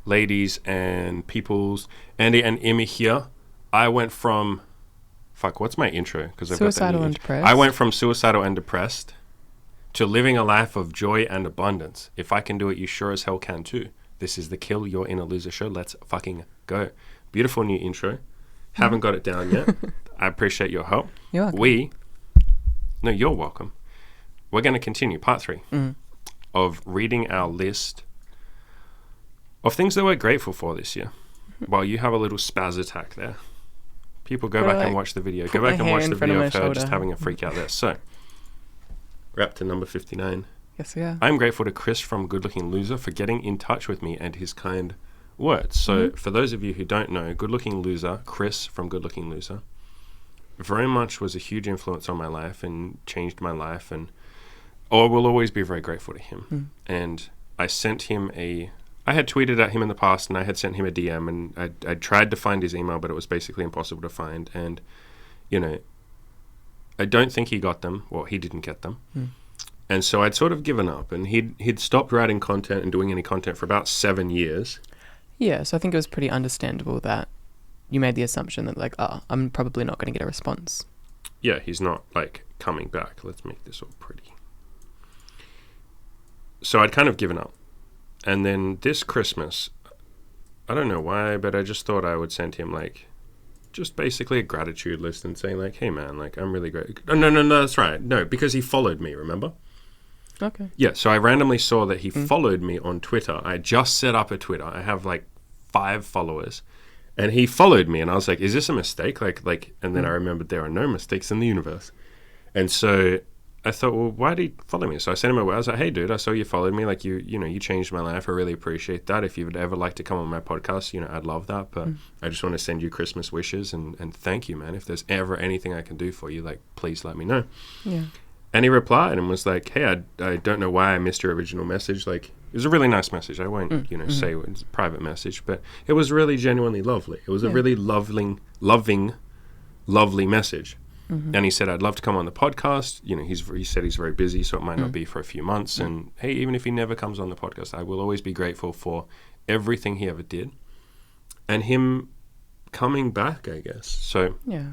ladies and peoples, Andy and Emmy here, I went from, what's my intro? Because I've Suicidal got and depressed. I went from suicidal and depressed to living a life of joy and abundance. If I can do it, you sure as hell can too. This is the Kill Your Inner Loser show. Let's fucking go. Beautiful new intro. Haven't got it down yet. I appreciate your help. You're welcome. You're welcome. We're going to continue part 3 of reading our list of things that we're grateful for this year. While you have a little spaz attack there. People go back and watch the video. Go back and watch the video of her just having a freak out there. So, we're up to number 59. Yes, we are. I'm grateful to Chris from Good Looking Loser for getting in touch with me and his kind words. So, for those of you who don't know, Good Looking Loser, Chris from Good Looking Loser, very much was a huge influence on my life and changed my life, and I will always be very grateful to him. And I sent him I had tweeted at him in the past, and I had sent him a DM, and I tried to find his email, but it was basically impossible to find. And, I don't think he got them. Well, he didn't get them. And so I'd sort of given up, and he'd stopped writing content and doing any content for about 7 years. Yeah, so I think it was pretty understandable that you made the assumption that, I'm probably not going to get a response. Yeah, he's not, coming back. Let's make this all pretty. So I'd kind of given up. And then this Christmas, I don't know why, but I just thought I would send him, just basically a gratitude list and saying, hey, man, I'm really great. No, that's right. No, because he followed me, remember? Okay. Yeah, so I randomly saw that he followed me on Twitter. I just set up a Twitter. I have, 5 followers. And he followed me, and I was like, is this a mistake? And then I remembered there are no mistakes in the universe. And so I thought, well, why did he follow me? So I sent him a word. I was like, hey, dude, I saw you followed me. You changed my life. I really appreciate that. If you would ever like to come on my podcast, I'd love that. But I just want to send you Christmas wishes and thank you, man. If there's ever anything I can do for you, please let me know. Yeah. And he replied and was like, hey, I don't know why I missed your original message. It was a really nice message. I won't, say it's a private message, but it was really genuinely lovely. It was a really loving, lovely message. And he said, I'd love to come on the podcast. He said he's very busy, so it might not be for a few months. And hey, even if he never comes on the podcast, I will always be grateful for everything he ever did. And him coming back, I guess. So yeah,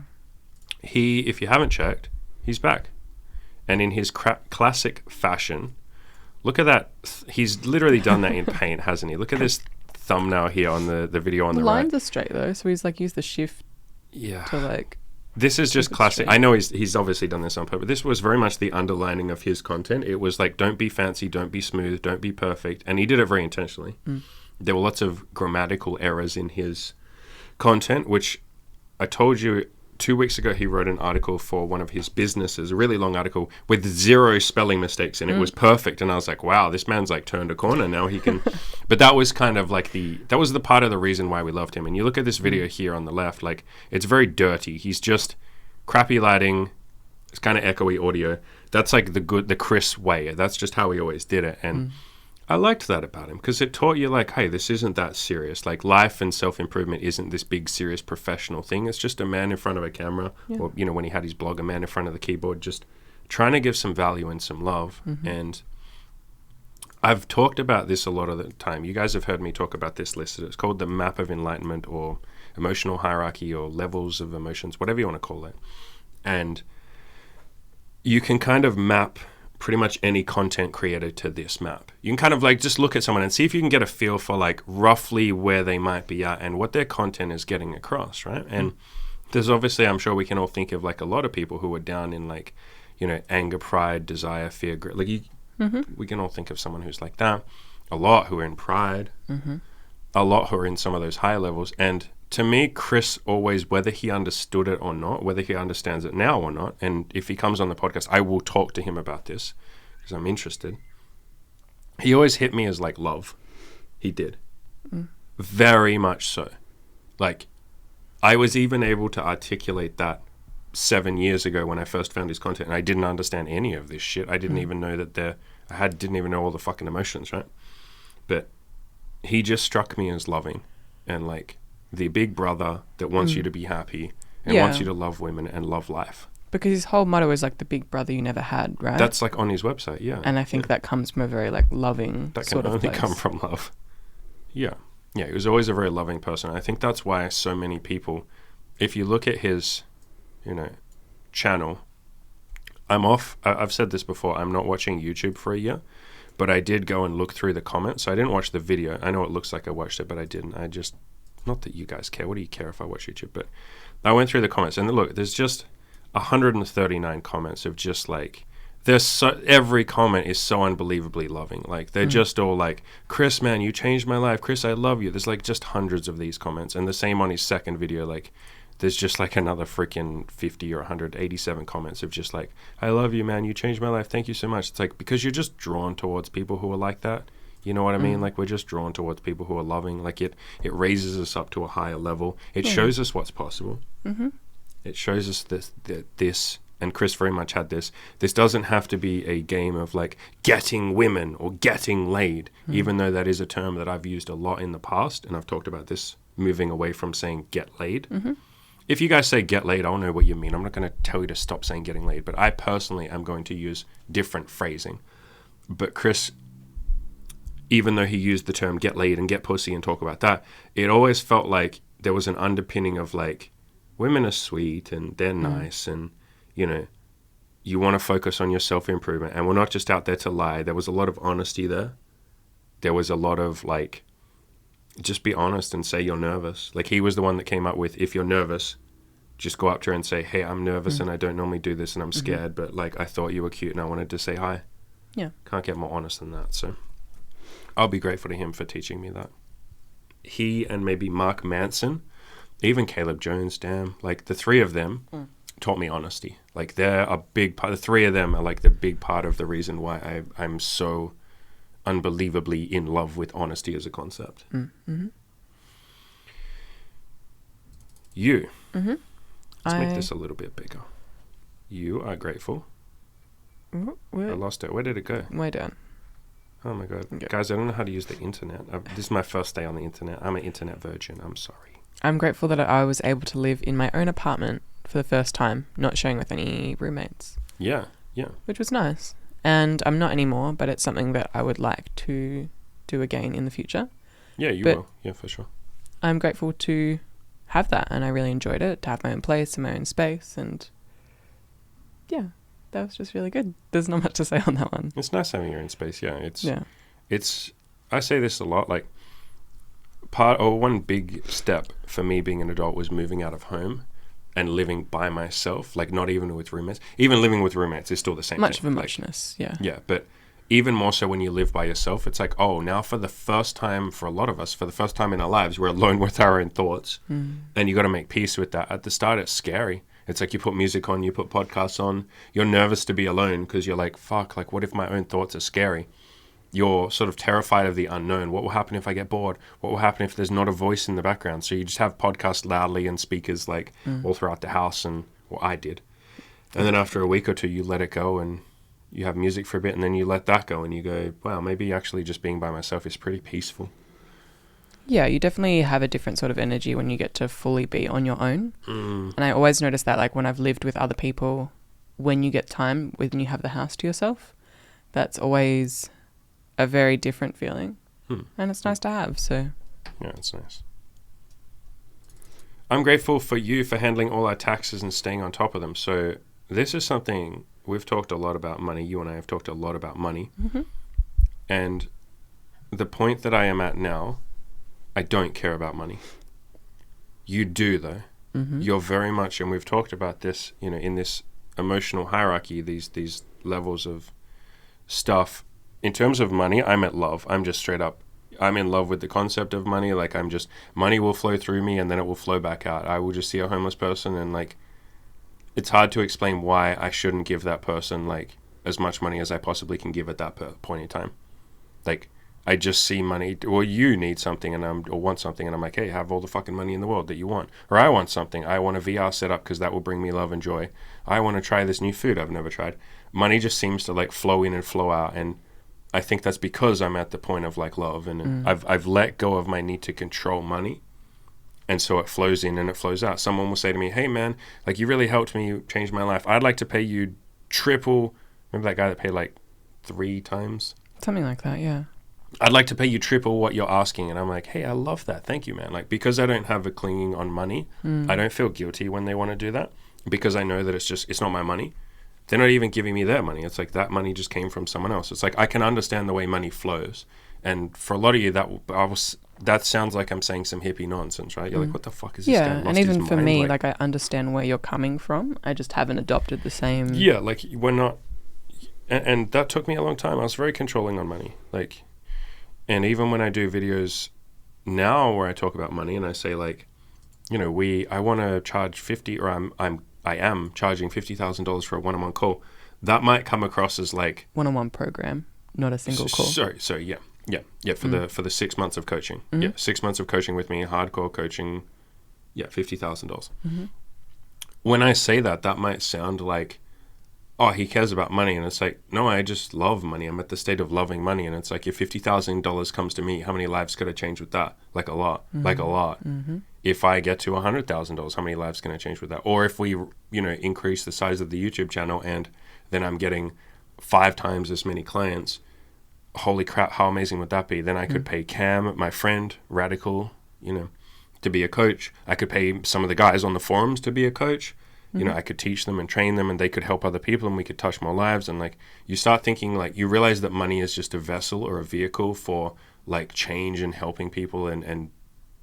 if you haven't checked, he's back. And in his classic fashion, look at that. He's literally done that in paint, hasn't he? Look at this thumbnail here on the video on the right. The lines are straight, though, so he's used the shift to This is just classic. I know he's obviously done this on purpose. This was very much the underlining of his content. It was don't be fancy, don't be smooth, don't be perfect. And he did it very intentionally. There were lots of grammatical errors in his content, which I told you 2 weeks ago he wrote an article for one of his businesses, a really long article with 0 spelling mistakes, and it was perfect. And I was like, wow, this man's turned a corner. Now he can... But that was kind of that was the part of the reason why we loved him. And you look at this video here on the left, it's very dirty. He's just crappy lighting. It's kind of echoey audio. That's the Chris way. That's just how he always did it. And I liked that about him because it taught you hey, this isn't that serious. Life and self-improvement isn't this big, serious professional thing. It's just a man in front of a camera, or, when he had his blog, a man in front of the keyboard, just trying to give some value and some love. And I've talked about this a lot of the time. You guys have heard me talk about this list. It's called the Map of Enlightenment, or emotional hierarchy, or levels of emotions, whatever you want to call it. And you can kind of map pretty much any content creator to this map. You can kind of just look at someone and see if you can get a feel for roughly where they might be at and what their content is getting across, right? And there's obviously, I'm sure we can all think of a lot of people who are down in anger, pride, desire, fear, we can all think of someone who's like that. A lot who are in pride, a lot who are in some of those higher levels. And to me, Chris always, whether he understood it or not, whether he understands it now or not, and if he comes on the podcast, I will talk to him about this because I'm interested. He always hit me as love. He did. Very much so. I was even able to articulate that 7 years ago when I first found his content, and I didn't understand any of this shit. I didn't even know that didn't even know all the fucking emotions, right? But he just struck me as loving and the big brother that wants you to be happy and wants you to love women and love life. Because his whole motto is the big brother you never had, right? That's on his website, yeah. And I think that comes from a very loving that sort can of only place. come from love. Yeah. Yeah, he was always a very loving person. I think that's why so many people, if you look at his, channel, I've said this before, I'm not watching YouTube for a year, but I did go and look through the comments. So I didn't watch the video. I know it looks like I watched it, but I didn't. Not that you guys care. What do you care if I watch YouTube? But I went through the comments, and look, there's just 139 comments of just like, every comment is so unbelievably loving. Like, they're just all like, Chris, man, you changed my life. Chris, I love you. There's like just hundreds of these comments. And the same on his second video, like, there's just like another freaking 50 or 187 comments of just like, I love you, man. You changed my life. Thank you so much. It's like, because you're just drawn towards people who are like that. You know what I mean? Like, we're just drawn towards people who are loving. Like, it raises us up to a higher level. It shows us what's possible. Mm-hmm. It shows us this, and Chris very much had this. This doesn't have to be a game of like getting women or getting laid, even though that is a term that I've used a lot in the past. And I've talked about this, moving away from saying get laid. Mm-hmm. If you guys say get laid, I'll know what you mean. I'm not going to tell you to stop saying getting laid, but I personally am going to use different phrasing. But Chris, even though he used the term get laid and get pussy and talk about that, it always felt like there was an underpinning of like, women are sweet and they're nice and, you want to focus on your self-improvement. And we're not just out there to lie. There was a lot of honesty there. There was a lot of like, just be honest and say you're nervous. Like, he was the one that came up with, if you're nervous, just go up to her and say, hey, I'm nervous and I don't normally do this and I'm scared, but like, I thought you were cute and I wanted to say hi. Yeah. Can't get more honest than that. So I'll be grateful to him for teaching me that. He and maybe Mark Manson, even Caleb Jones, damn, like the three of them taught me honesty. Like, they're a big part. The three of them are like the big part of the reason why I'm so unbelievably in love with honesty as a concept. Mm-hmm. You. Mm-hmm. Let's make this a little bit bigger. You are grateful. I lost it. Where did it go? Way down. Oh my God. Okay. Guys, I don't know how to use the internet. This is my first day on the internet. I'm an internet virgin. I'm sorry. I'm grateful that I was able to live in my own apartment for the first time, not sharing with any roommates. Yeah. Which was nice. And I'm not anymore, but it's something that I would like to do again in the future. Yeah, you will. Yeah, for sure. I'm grateful to have that, and I really enjoyed it, to have my own place and my own space, and yeah, that was just really good. There's not much to say on that one. It's nice having your own space, yeah. It's I say this a lot, like, one big step for me being an adult was moving out of home and living by myself, like not even with roommates. Even living with roommates is still the same much thing. of a muchness, yeah. Yeah, but even more so when you live by yourself, it's like, oh, now for the first time, for a lot of us, for the first time in our lives, we're alone with our own thoughts. And you got to make peace with that. At the start, it's scary. It's like you put music on, you put podcasts on, you're nervous to be alone because you're like, fuck, like, what if my own thoughts are scary? You're sort of terrified of the unknown. What will happen if I get bored? What will happen if there's not a voice in the background? So you just have podcasts loudly and speakers like all throughout the house, and I did. And then after a week or two, you let it go and you have music for a bit, and then you let that go and you go, wow, maybe actually just being by myself is pretty peaceful. Yeah, you definitely have a different sort of energy when you get to fully be on your own. And I always notice that, like, when I've lived with other people, when you get time, when you have the house to yourself, that's always a very different feeling. And it's nice to have, so. Yeah, it's nice. I'm grateful for you for handling all our taxes and staying on top of them. So this is something, we've talked a lot about money. You and I have talked a lot about money. And the point that I am at now, I don't care about money. You do, though. You're very much, and we've talked about this, in this emotional hierarchy, these levels of stuff. In terms of money, I'm at love. I'm just straight up, I'm in love with the concept of money. Like, money will flow through me and then it will flow back out. I will just see a homeless person and, like, it's hard to explain why I shouldn't give that person, like, as much money as I possibly can give at that point in time. Like, I just see money, or you need something or want something, and I'm like, hey, have all the fucking money in the world that you want. Or I want something. I want a VR setup because that will bring me love and joy. I want to try this new food I've never tried. Money just seems to, like, flow in and flow out, and I think that's because I'm at the point of, like, love, and I've let go of my need to control money, and so it flows in and it flows out. Someone will say to me, hey, man, like, you really helped me, you changed my life. I'd like to pay you triple. Remember that guy that paid, like, 3 times? Something like that, yeah. I'd like to pay you triple what you're asking. And I'm like, hey, I love that. Thank you, man. Like, because I don't have a clinging on money, I don't feel guilty when they want to do that, because I know that it's not my money. They're not even giving me their money. It's like that money just came from someone else. It's like I can understand the way money flows. And for a lot of you, that sounds like I'm saying some hippie nonsense, right? You're like, what the fuck is this guy? Yeah, and even for me, like I understand where you're coming from. I just haven't adopted the same. Yeah, like we're not, and that took me a long time. I was very controlling on money, like, and even when I do videos now where I talk about money and I say like, you know, I want to charge 50, or I am charging $50,000 for a one-on-one call. That might come across as like one-on-one program, not a single call. Sorry, yeah. For the 6 months of coaching, 6 months of coaching with me, hardcore coaching, $50,000. When I say that, that might sound like, oh, he cares about money, and it's like, no, I just love money. I'm at the state of loving money, and it's like, if $50,000 comes to me, how many lives could I change with that? Like a lot, like a lot. If I get to $100,000, how many lives can I change with that? Or if we, you know, increase the size of the YouTube channel, and then I'm getting 5 times as many clients, holy crap, how amazing would that be? Then I could pay Cam, my friend, Radical, you know, to be a coach. I could pay some of the guys on the forums to be a coach. You know, I could teach them and train them, and they could help other people, and we could touch more lives. And like, you start thinking, like, you realize that money is just a vessel or a vehicle for like change and helping people and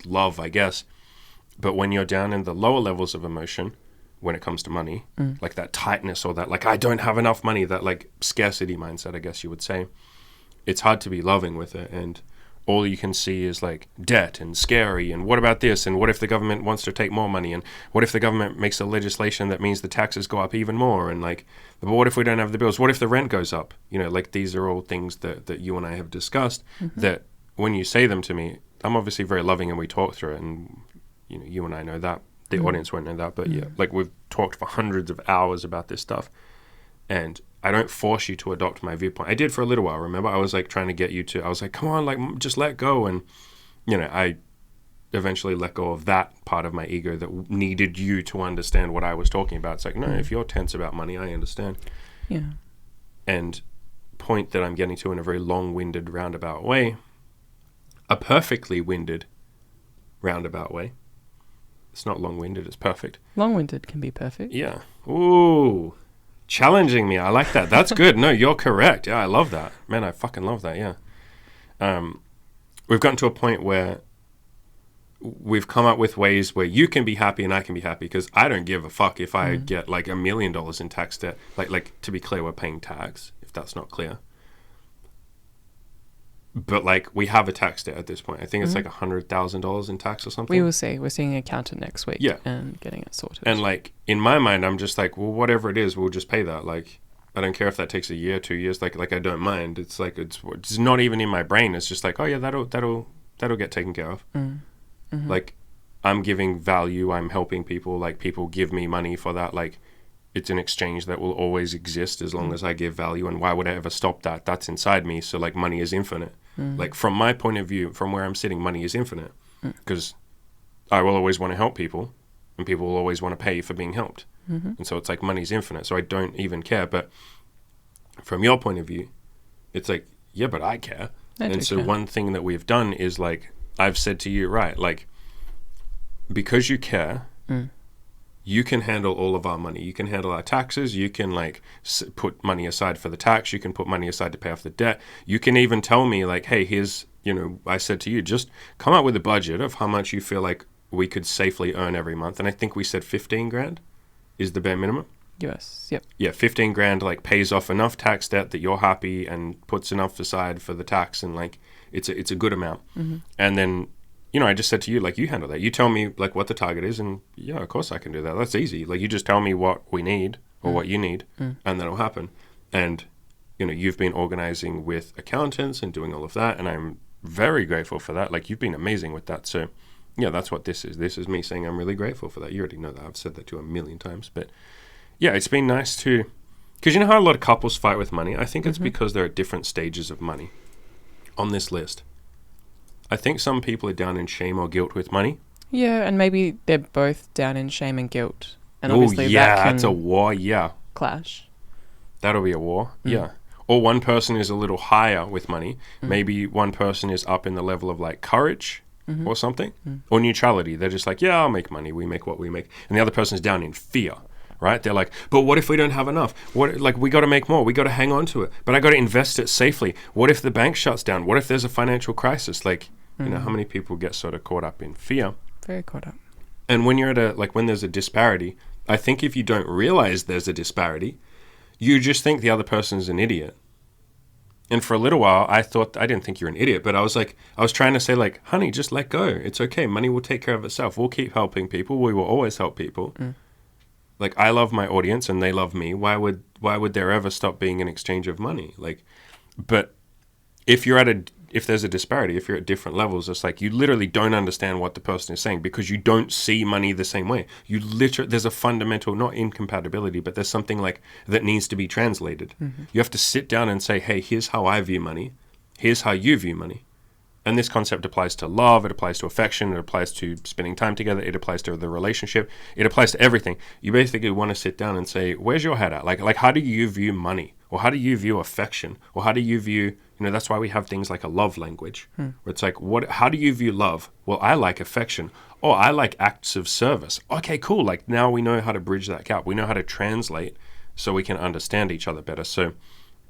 love, I guess. But when you're down in the lower levels of emotion, when it comes to money, like that tightness, or that like, I don't have enough money, that like scarcity mindset, I guess you would say, it's hard to be loving with it. And all you can see is like debt and scary, and what about this, and what if the government wants to take more money, and what if the government makes a legislation that means the taxes go up even more, and like, but what if we don't have the bills, what if the rent goes up? You know, like, these are all things that you and I have discussed, that when you say them to me, I'm obviously very loving, and we talk through it, and you know, you and I know that, the audience won't know that, but yeah, like, we've talked for hundreds of hours about this stuff, and I don't force you to adopt my viewpoint. I did for a little while, remember? I was like trying to get you to, I was like, come on, like, just let go. And, you know, I eventually let go of that part of my ego that needed you to understand what I was talking about. It's like, no, if you're tense about money, I understand. Yeah. And point that I'm getting to in a very long-winded, roundabout way, a perfectly winded, roundabout way. It's not long-winded, it's perfect. Long-winded can be perfect. Yeah. Ooh. Challenging me. I like that. That's good. No, you're correct. Yeah, I love that. Man, I fucking love that. Yeah. We've gotten to a point where we've come up with ways where you can be happy and I can be happy, because I don't give a fuck if I get like $1 million in tax debt. Like, to be clear, we're paying tax, if that's not clear. But like, we have a tax debt at this point. I think it's like $100,000 in tax or something. We will see. We're seeing an accountant next week. Yeah. And getting it sorted. And like, in my mind, I'm just like, well, whatever it is, we'll just pay that. Like, I don't care if that takes a year, 2 years. Like I don't mind. It's like, it's not even in my brain. It's just like, oh yeah, that'll get taken care of. Like, I'm giving value. I'm helping people. Like, people give me money for that. Like, it's an exchange that will always exist as long as I give value. And why would I ever stop that? That's inside me. So like, money is infinite. Like, from my point of view, from where I'm sitting, money is infinite, because I will always want to help people, and people will always want to pay for being helped. And so it's like, money's infinite. So I don't even care. But from your point of view, it's like, yeah, but I care. And so one thing that we've done is like, I've said to you, right, like, because you care, you can handle all of our money. You can handle our taxes. You can like put money aside for the tax. You can put money aside to pay off the debt. You can even tell me like, hey, here's, you know, I said to you, just come up with a budget of how much you feel like we could safely earn every month. And I think we said 15 grand is the bare minimum. Yes. Yep. Yeah. 15 grand like pays off enough tax debt that you're happy, and puts enough aside for the tax. And like, it's a good amount. And then, you know, I just said to you, like, you handle that. You tell me, like, what the target is, and, yeah, of course I can do that. That's easy. Like, you just tell me what we need, or what you need, and then it'll happen. And, you know, you've been organizing with accountants and doing all of that, and I'm very grateful for that. Like, you've been amazing with that. So, yeah, that's what this is. This is me saying I'm really grateful for that. You already know that. I've said that to you 1,000,000 times. But, yeah, it's been nice to... Because you know how a lot of couples fight with money? I think it's because there are different stages of money on this list. I think some people are down in shame or guilt with money. Yeah, and maybe they're both down in shame and guilt. And obviously yeah, that can that's a war, yeah. clash. That'll be a war, yeah. or one person is a little higher with money. Maybe one person is up in the level of like courage or something, or neutrality. They're just like, yeah, I'll make money. We make what we make. And the other person is down in fear, right? They're like, but what if we don't have enough? We got to make more. We got to hang on to it. But I got to invest it safely. What if the bank shuts down? What if there's a financial crisis? Like, you know, how many people get sort of caught up in fear? Very caught up. And when you're at when there's a disparity, I think if you don't realize there's a disparity, you just think the other person is an idiot. And for a little while, I didn't think you're an idiot, but I was trying to say like, honey, just let go. It's okay. Money will take care of itself. We'll keep helping people. We will always help people. Like, I love my audience and they love me. Why would there ever stop being an exchange of money? Like, but if there's a disparity, if you're at different levels, it's like you literally don't understand what the person is saying because you don't see money the same way. There's a fundamental, not incompatibility, but there's something like that needs to be translated. You have to sit down and say, hey, here's how I view money. Here's how you view money. And this concept applies to love, it applies to affection, it applies to spending time together, it applies to the relationship, it applies to everything. You basically want to sit down and say, where's your head at? Like how do you view money? Or how do you view affection? Or how do you view, that's why we have things like a love language, where it's like, how do you view love? Well, I like affection. Oh, I like acts of service. Okay, cool. Like now we know how to bridge that gap. We know how to translate so we can understand each other better. So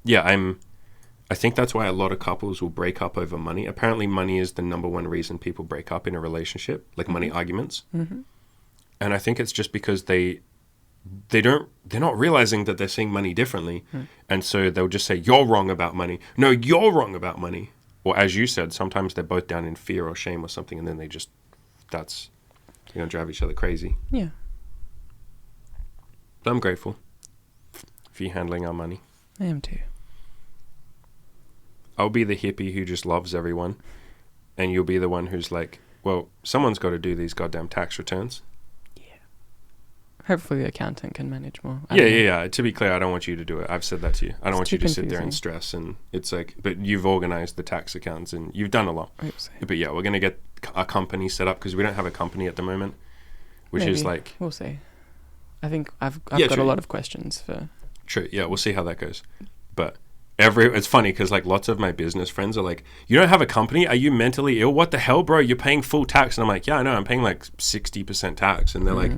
yeah, I think that's why a lot of couples will break up over money. Apparently money is the number one reason people break up in a relationship, like money arguments. And I think it's just because they're not realizing that they're seeing money differently. And so they'll just say, you're wrong about money. No, you're wrong about money. Or as you said, sometimes they're both down in fear or shame or something. And then they just, drive each other crazy. Yeah. But I'm grateful for you handling our money. I am too. I'll be the hippie who just loves everyone. And you'll be the one who's like, well, someone's got to do these goddamn tax returns. Hopefully the accountant can manage more. Yeah. To be clear, I don't want you to do it. I've said that to you. I don't want you to sit there and stress. And it's like, but you've organized the tax accountants and you've done a lot. But yeah, we're going to get a company set up because we don't have a company at the moment, which is like... We'll see. I think I've got a lot of questions for... True. Yeah, we'll see how that goes. But it's funny because like lots of my business friends are like, you don't have a company? Are you mentally ill? What the hell, bro? You're paying full tax. And I'm like, yeah, I know. I'm paying like 60% tax. And they're like...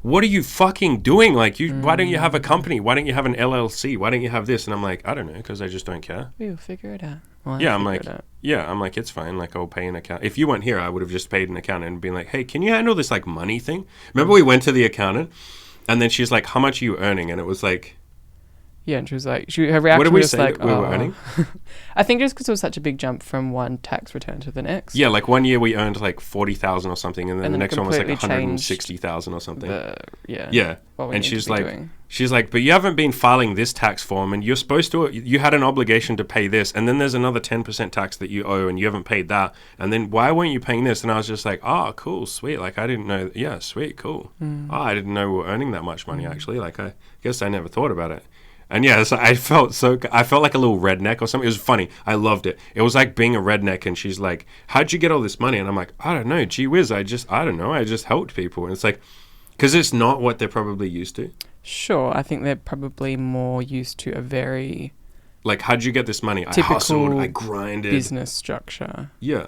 What are you fucking doing? Like, why don't you have a company? Why don't you have an LLC? Why don't you have this? And I'm like, I don't know, because I just don't care. We'll figure it out. I'm like, it's fine. Like, I'll pay an account. If you weren't here, I would have just paid an accountant and been like, hey, can you handle this, like, money thing? Remember we went to the accountant, and then she's like, how much are you earning? And it was like... Yeah, and she was like, her reaction was like, what did we say that we were earning? I think just because it was such a big jump from one tax return to the next. Yeah, like one year we earned like 40,000 or something, and then the next one was like 160,000 or something. Yeah. And she's like, but you haven't been filing this tax form, and you're supposed to. You had an obligation to pay this, and then there's another 10% tax that you owe, and you haven't paid that. And then why weren't you paying this? And I was just like, oh, cool, sweet. Like I didn't know. Yeah, sweet, cool. Oh, I didn't know we were earning that much money actually. Like I guess I never thought about it. And yeah, so I felt like a little redneck or something. It was funny. I loved it. It was like being a redneck, and she's like, how'd you get all this money? And I'm like, I don't know. Gee whiz, I don't know. I just helped people. And it's like, because it's not what they're probably used to. Sure. I think they're probably more used to a very... Like, how'd you get this money? I hustled, I grinded. Business structure. Yeah.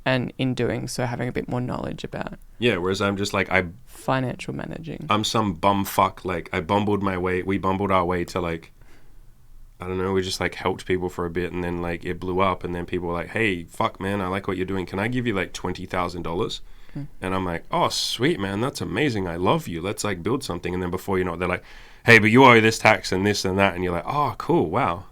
And in doing so, having a bit more knowledge about... Yeah, whereas I'm just like, financial managing. I'm some bumfuck. Like, we bumbled our way to like, I don't know, we just like helped people for a bit, and then like it blew up, and then people were like, hey, fuck man, I like what you're doing. Can I give you like $20,000? And I'm like, oh, sweet man, that's amazing. I love you. Let's like build something. And then before you know it, they're like, hey, but you owe this tax and this and that. And you're like, oh, cool. Wow.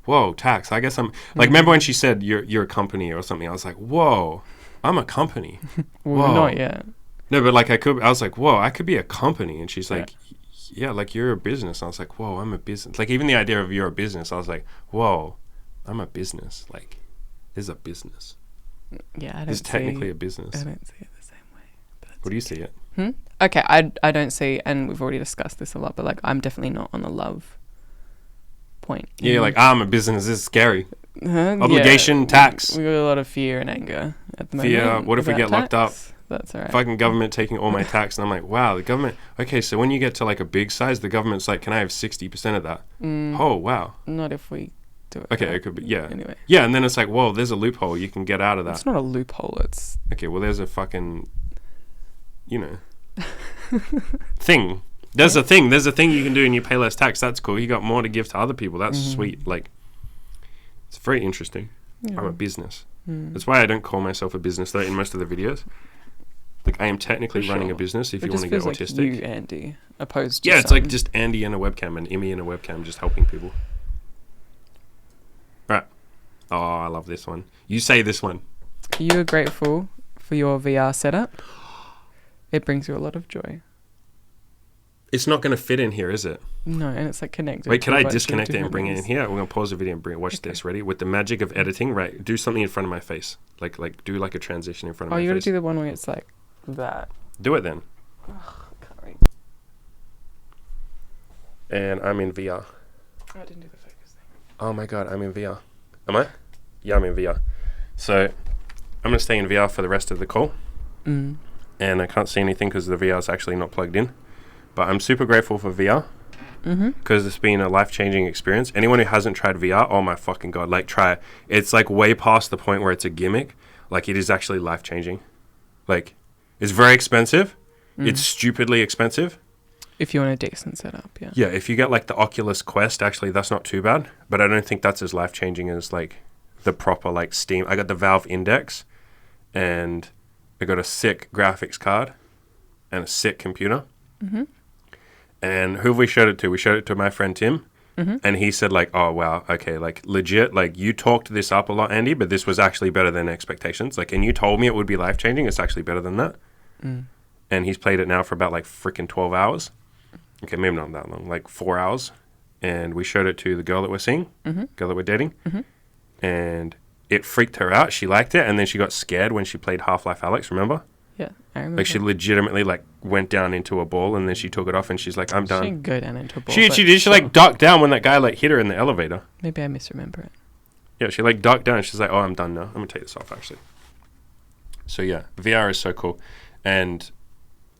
Whoa, tax. I guess I'm like, remember when she said you're a company or something? I was like, whoa, I'm a company. Well, not yet. No, but like I was like, whoa, I could be a company. And she's like, yeah, like you're a business. I was like, whoa, I'm a business. Like even the idea of you're a business, I was like, whoa, I'm a business. Like this is a business. Yeah, I don't It's technically a business. I don't see it the same way. What do you see it? Okay, I don't see, and we've already discussed this a lot, but like I'm definitely not on the love point. Yeah, you're like, I'm a business. This is scary. Obligation, tax. We got a lot of fear and anger at the moment. Fear. What if we get locked up? That's all right. Fucking government taking all my tax, and I'm like, wow, the government. Okay, so when you get to like a big size, the government's like, can I have 60% of that? Oh, wow. Not if we do it. Okay, right? it could be, yeah. Anyway. Yeah, and then it's like, well, there's a loophole. You can get out of that. It's not a loophole. It's... Okay, well, there's a fucking, thing. There's a thing. There's a thing you can do and you pay less tax. That's cool. You got more to give to other people. That's sweet. Like, it's very interesting. Yeah. I'm a business. That's why I don't call myself a business, though, in most of the videos. Like, I am technically running a business if you want to get autistic. Like you, Andy, opposed to it's like just Andy and a webcam and Emmy and a webcam just helping people. Right. Oh, I love this one. You say this one. You are grateful for your VR setup. It brings you a lot of joy. It's not going to fit in here, is it? No, and it's like connected. Wait, can I disconnect it and bring it in here? We're going to pause the video and watch this. Ready? With the magic of editing, right? Do something in front of my face. Like do like a transition in front of my face. Oh, you got to do the one where it's like that. Do it then. Ugh, can't read. And I'm in VR. Oh, I didn't do the focus thing. Oh my god, I'm in VR. Am I? Yeah, I'm in VR. So I'm going to stay in VR for the rest of the call. And I can't see anything because the VR is actually not plugged in. But I'm super grateful for VR because it's been a life-changing experience. Anyone who hasn't tried VR, oh my fucking god, like try it. It's like way past the point where it's a gimmick. Like it is actually life-changing. Like it's very expensive. It's stupidly expensive. If you want a decent setup, yeah. Yeah, if you get like the Oculus Quest, actually that's not too bad. But I don't think that's as life-changing as like the proper like Steam. I got the Valve Index and I got a sick graphics card and a sick computer. And who have we showed it to? We showed it to my friend Tim. And he said like, oh, wow, okay, like legit, like you talked this up a lot, Andy, but this was actually better than expectations. Like, and you told me it would be life-changing. It's actually better than that. And he's played it now for about like freaking 12 hours. Okay, maybe not that long, like 4 hours. And we showed it to the girl that we're seeing, girl that we're dating. And it freaked her out. She liked it. And then she got scared when she played Half-Life Alyx, remember? Yeah, I remember. Like she legitimately like went down into a ball and then she took it off and she's like, I'm done. She didn't go down into a ball. She did. She like ducked down when that guy like hit her in the elevator. Maybe I misremember it. Yeah, she like ducked down and she's like, oh, I'm done now. I'm going to take this off actually. So yeah, VR is so cool. And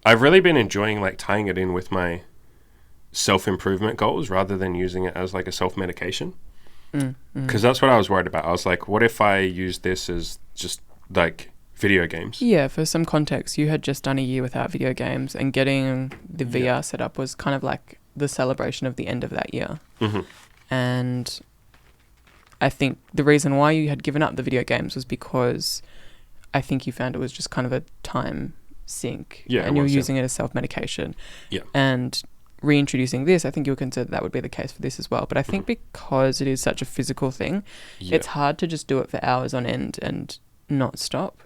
I've really been enjoying like tying it in with my self-improvement goals rather than using it as like a self-medication. Because that's what I was worried about. I was like, what if I use this as just like video games? Yeah, for some context, you had just done a year without video games and getting the VR set up was kind of like the celebration of the end of that year. And I think the reason why you had given up the video games was because I think you found it was just kind of a time sink. Yeah, and you were using it as self-medication. Yeah. And reintroducing this, I think you would consider that would be the case for this as well. But I think because it is such a physical thing, it's hard to just do it for hours on end and not stop.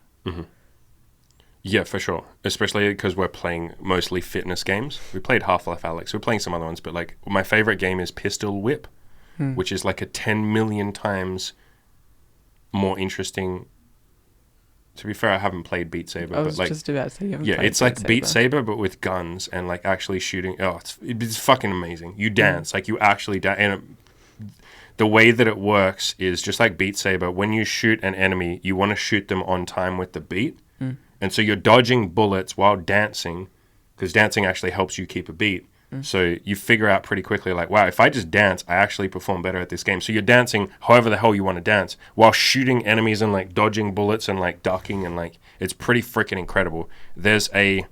Yeah, for sure. Especially because we're playing mostly fitness games. We played Half-Life Alyx. We're playing some other ones, but like my favorite game is Pistol Whip, which is like a 10 million times more interesting. To be fair, I haven't played Beat Saber. I was but like, just about to say you haven't yeah, played it's like Beat Saber, but with guns and like actually shooting. Oh, it's fucking amazing. You dance, like you actually dance. And the way that it works is just like Beat Saber. When you shoot an enemy, you want to shoot them on time with the beat. And so you're dodging bullets while dancing, because dancing actually helps you keep a beat. So you figure out pretty quickly, like, wow, if I just dance, I actually perform better at this game. So you're dancing however the hell you want to dance while shooting enemies and like dodging bullets and like ducking, and like it's pretty freaking incredible. I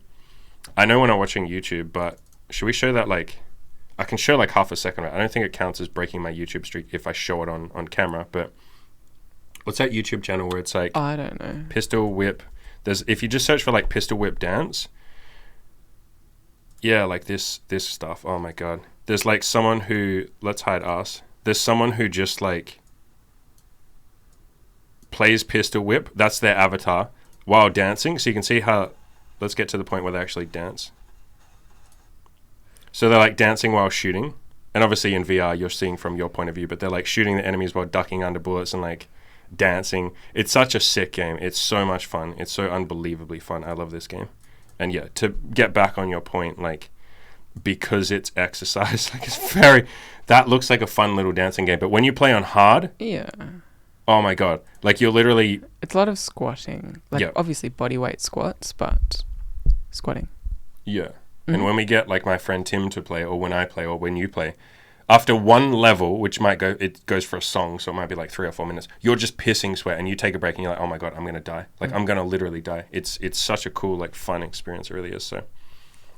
know we're not watching YouTube, but should we show that? Like, I can show like half a second. I don't think it counts as breaking my YouTube streak if I show it on camera. But what's that YouTube channel where it's like, I don't know, Pistol Whip? If you just search for like Pistol Whip dance. Yeah, like this stuff. Oh my god. There's like someone who, let's hide us. There's someone who just like plays Pistol Whip. That's their avatar while dancing. So you can see how, let's get to the point where they actually dance. So they're like dancing while shooting. And obviously in VR, you're seeing from your point of view, but they're like shooting the enemies while ducking under bullets and like dancing. It's such a sick game. It's so much fun. It's so unbelievably fun. I love this game. And yeah, to get back on your point, like, because it's exercise, like that looks like a fun little dancing game. But when you play on hard, oh my god, like you're literally, it's a lot of squatting, like obviously body weight squats, but squatting. Yeah. And when we get like my friend Tim to play, or when I play, or when you play, After one level, which it goes for a song, so it might be like 3 or 4 minutes, you're just pissing sweat, and you take a break and you're like, oh my God, I'm going to die. Like, I'm going to literally die. It's such a cool, like, fun experience. It really is. So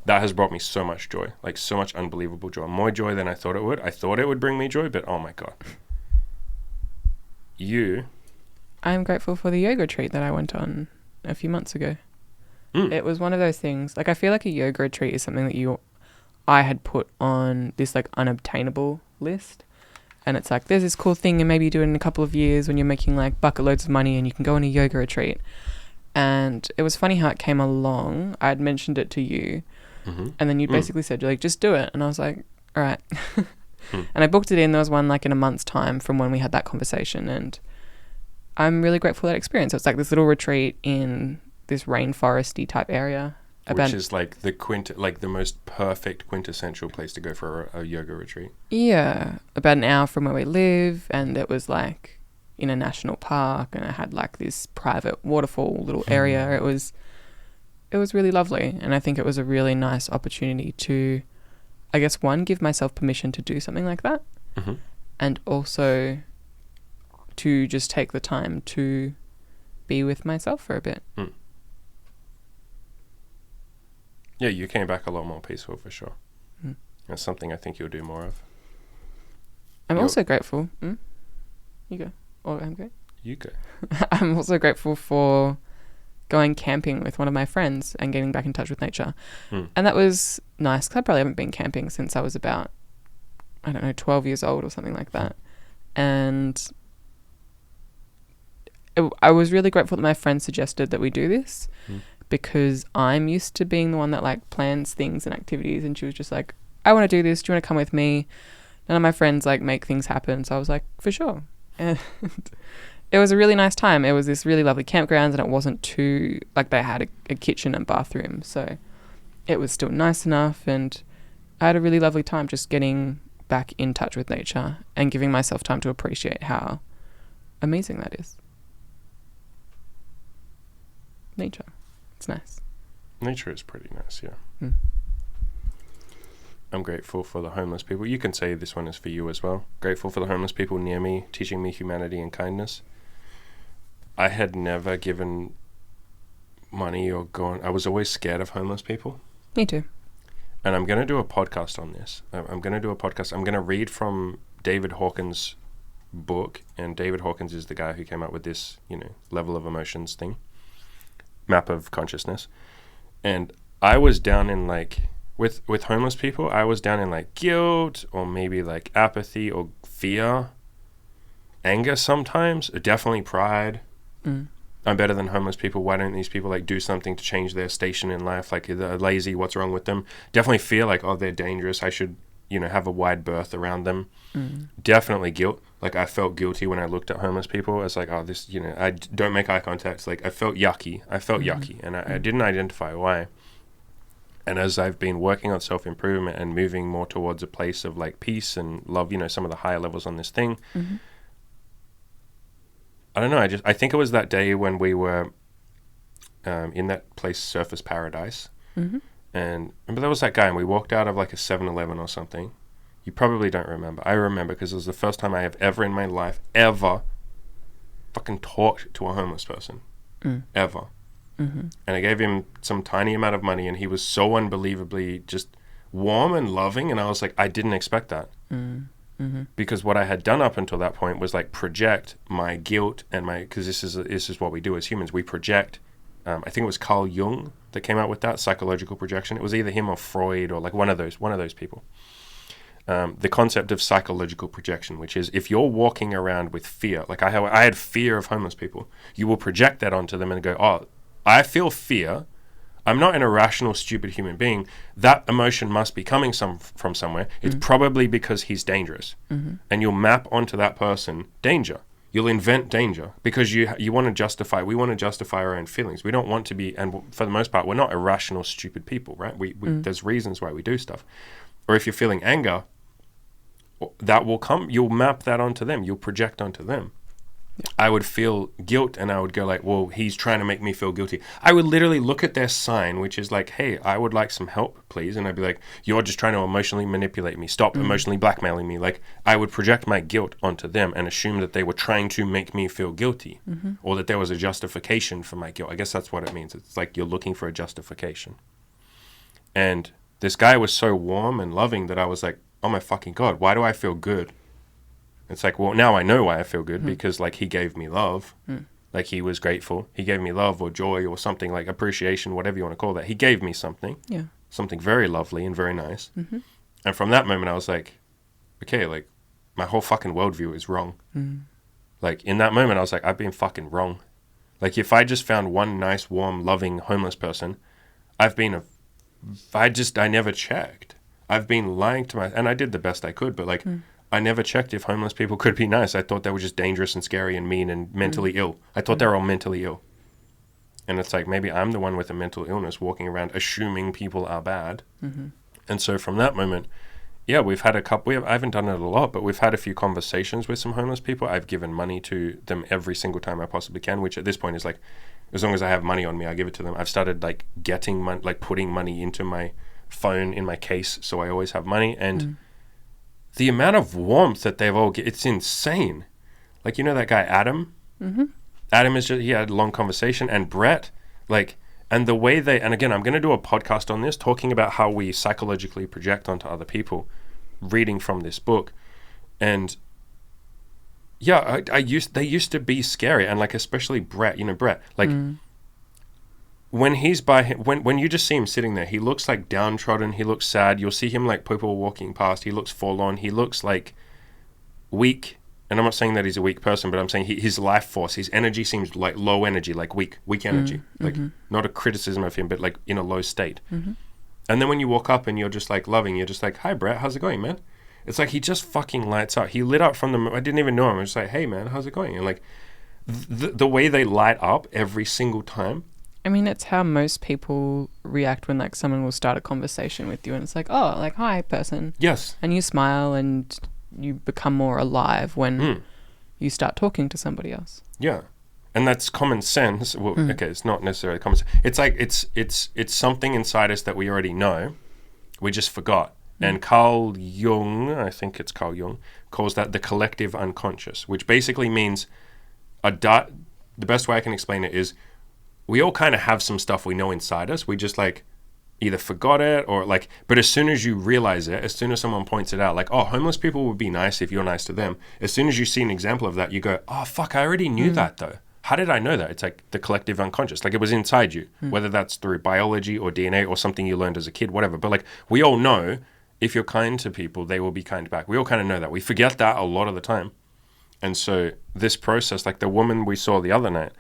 that has brought me so much joy, like so much unbelievable joy. More joy than I thought it would. I thought it would bring me joy, but oh my God. I'm grateful for the yoga retreat that I went on a few months ago. It was one of those things, like, I feel like a yoga retreat is something that I had put on this, like, unobtainable list. And it's like, there's this cool thing and maybe you do it in a couple of years when you're making, like, bucket loads of money and you can go on a yoga retreat. And it was funny how it came along. I had mentioned it to you. And then you basically said, you're like, just do it. And I was like, all right. And I booked it in. There was one, like, in a month's time from when we had that conversation. And I'm really grateful for that experience. So it's like this little retreat in this rainforesty type area, which is like the most perfect quintessential place to go for a yoga retreat. Yeah, about an hour from where we live, and it was like in a national park, and it had like this private waterfall little area. It was really lovely, and I think it was a really nice opportunity to, I guess, one, give myself permission to do something like that, and also to just take the time to be with myself for a bit. Yeah, you came back a lot more peaceful for sure. That's something I think you'll do more of. I'm also grateful. You go. Or I'm good. You go. I'm also grateful for going camping with one of my friends and getting back in touch with nature. And that was nice because I probably haven't been camping since I was about, 12 years old or something like that. And I was really grateful that my friend suggested that we do this. Because I'm used to being the one that, like, plans things and activities, and she was just like, I want to do this, do you want to come with me? None of my friends, like, make things happen, so I was like, for sure. And it was a really nice time. It was this really lovely campground, and it wasn't too, like, they had a kitchen and bathroom, so it was still nice enough, and I had a really lovely time just getting back in touch with nature and giving myself time to appreciate how amazing that is. Nature. It's nice. Nature is pretty nice, yeah. I'm grateful for the homeless people. You can say this one is for you as well. Grateful for the homeless people near me, teaching me humanity and kindness. I had never given money or gone. I was always scared of homeless people. Me too. And I'm going to do a podcast on this. I'm going to read from David Hawkins' book. And David Hawkins is the guy who came up with this, level of emotions thing. Map of consciousness. And I was down in, like, with homeless people, I was down in, like, guilt or maybe, like, apathy or fear, anger sometimes, definitely pride. I'm better than homeless people. Why don't these people, like, do something to change their station in life? Like, they're lazy. What's wrong with them? Definitely feel like, oh, they're dangerous. I should, have a wide berth around them. Definitely guilt. Like, I felt guilty when I looked at homeless people. It's like, oh, this, I don't make eye contact. It's like, I felt yucky. And I didn't identify why. And as I've been working on self-improvement and moving more towards a place of, like, peace and love, some of the higher levels on this thing, I don't know. I think it was that day when we were in that place, Surface Paradise. And remember there was that guy, and we walked out of, like, a 7-Eleven or something. You probably don't remember. I remember because it was the first time I have ever in my life ever fucking talked to a homeless person. Ever. And I gave him some tiny amount of money, and he was so unbelievably just warm and loving, and I was like, I didn't expect that. Because what I had done up until that point was, like, project my guilt and because this is what we do as humans. We project. I think it was Carl Jung that came out with that, psychological projection. It was either him or Freud or, like, one of those people. The concept of psychological projection, which is if you're walking around with fear, like I had fear of homeless people, you will project that onto them and go, oh, I feel fear. I'm not an irrational, stupid human being. That emotion must be coming from somewhere. It's probably because he's dangerous. And you'll map onto that person danger. You'll invent danger because you want to justify. We want to justify our own feelings. We don't want to be, and for the most part, we're not irrational, stupid people, right? There's reasons why we do stuff. Or if you're feeling anger, that will come. You'll map that onto them. You'll project onto them. I would feel guilt, and I would go like, well, he's trying to make me feel guilty. I would literally look at their sign, which is like, hey, I would like some help, please. And I'd be like, you're just trying to emotionally manipulate me. Stop emotionally blackmailing me. Like, I would project my guilt onto them and assume that they were trying to make me feel guilty, or that there was a justification for my guilt. I guess that's what it means. It's like you're looking for a justification. And this guy was so warm and loving that I was like, oh my fucking God, why do I feel good? It's like, well, now I know why I feel good, because like he gave me love, like he was grateful. He gave me love or joy or something, like appreciation, whatever you want to call that. He gave me something, something very lovely and very nice. And from that moment, I was like, okay, like my whole fucking worldview is wrong. Like in that moment, I was like, I've been fucking wrong. Like if I just found one nice, warm, loving homeless person, I never checked. I've been lying to and I did the best I could, but like, I never checked if homeless people could be nice. I thought they were just dangerous and scary and mean and mentally ill. I thought they were all mentally ill. And it's like, maybe I'm the one with a mental illness walking around assuming people are bad. And so from that moment, yeah, we've had a couple, I haven't done it a lot, but we've had a few conversations with some homeless people. I've given money to them every single time I possibly can, which at this point is like, as long as I have money on me, I give it to them. I've started like getting money, like putting money into my phone in my case, so I always have money. And the amount of warmth that they've all get, it's insane. Like, you know that guy Adam? Adam is just, he had a long conversation, and Brett, like, and the way they, and again, I'm going to do a podcast on this, talking about how we psychologically project onto other people, reading from this book. And yeah, they used to be scary, and like, especially Brett, you know, Brett, like, when he's by him, when you just see him sitting there, he looks like downtrodden. He looks sad. You'll see him like people walking past. He looks forlorn. He looks like weak. And I'm not saying that he's a weak person, but I'm saying his life force, his energy seems like low energy, like weak energy. Like not a criticism of him, but like in a low state. And then when you walk up and you're just like loving, you're just like, hi, Brett, how's it going, man? It's like he just fucking lights up. He lit up from I didn't even know him. I was just like, hey, man, how's it going? And like the way they light up every single time. I mean, it's how most people react when like someone will start a conversation with you and it's like, oh, like, hi, person. Yes. And you smile and you become more alive when you start talking to somebody else. Yeah. And that's common sense. Well, okay, it's not necessarily common sense. It's like it's something inside us that we already know. We just forgot. And Carl Jung, I think it's Carl Jung, calls that the collective unconscious, which basically means the best way I can explain it is we all kind of have some stuff we know inside us. We just like either forgot it or like, but as soon as you realize it, as soon as someone points it out, like, oh, homeless people would be nice if you're nice to them. As soon as you see an example of that, you go, oh, fuck, I already knew that though. How did I know that? It's like the collective unconscious, like it was inside you, whether that's through biology or DNA or something you learned as a kid, whatever. But like, we all know if you're kind to people, they will be kind back. We all kind of know that. We forget that a lot of the time. And so this process, like the woman we saw the other night,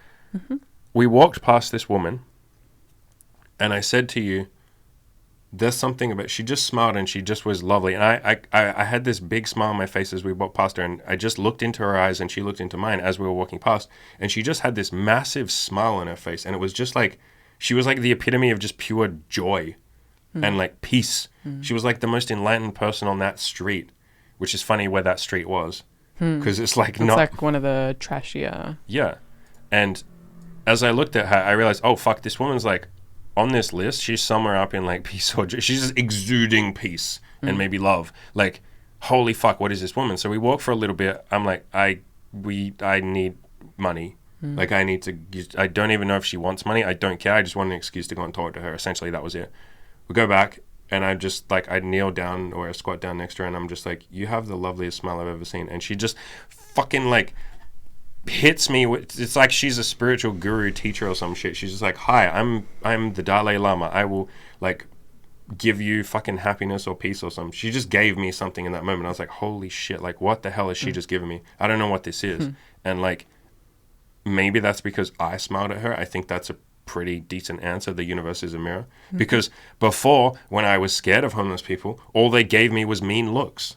we walked past this woman and I said to you, there's something about, she just smiled and she just was lovely. And I had this big smile on my face as we walked past her, and I just looked into her eyes and she looked into mine as we were walking past, and she just had this massive smile on her face. And it was just like, she was like the epitome of just pure joy and like peace. She was like the most enlightened person on that street, which is funny where that street was. Because it's like It's like one of the trashier. Yeah. And as I looked at her, I realized, oh, fuck, this woman's like on this list. She's somewhere up in like peace or joy. She's just exuding peace and maybe love. Like, holy fuck, what is this woman? So we walk for a little bit. I'm like, I need money. Like, I don't even know if she wants money. I don't care. I just want an excuse to go and talk to her. Essentially, that was it. We go back and I just like, I kneel down or I squat down next to her and I'm just like, you have the loveliest smile I've ever seen. And she just fucking like hits me with, it's like she's a spiritual guru teacher or some shit. She's just like, hi, I'm the Dalai Lama. I will like give you fucking happiness or peace or something. She just gave me something in that moment. I was like, holy shit, like what the hell is she just giving me? I don't know what this is. And like, maybe that's because I smiled at her. I think that's a pretty decent answer. The universe is a mirror. Because before, when I was scared of homeless people, all they gave me was mean looks.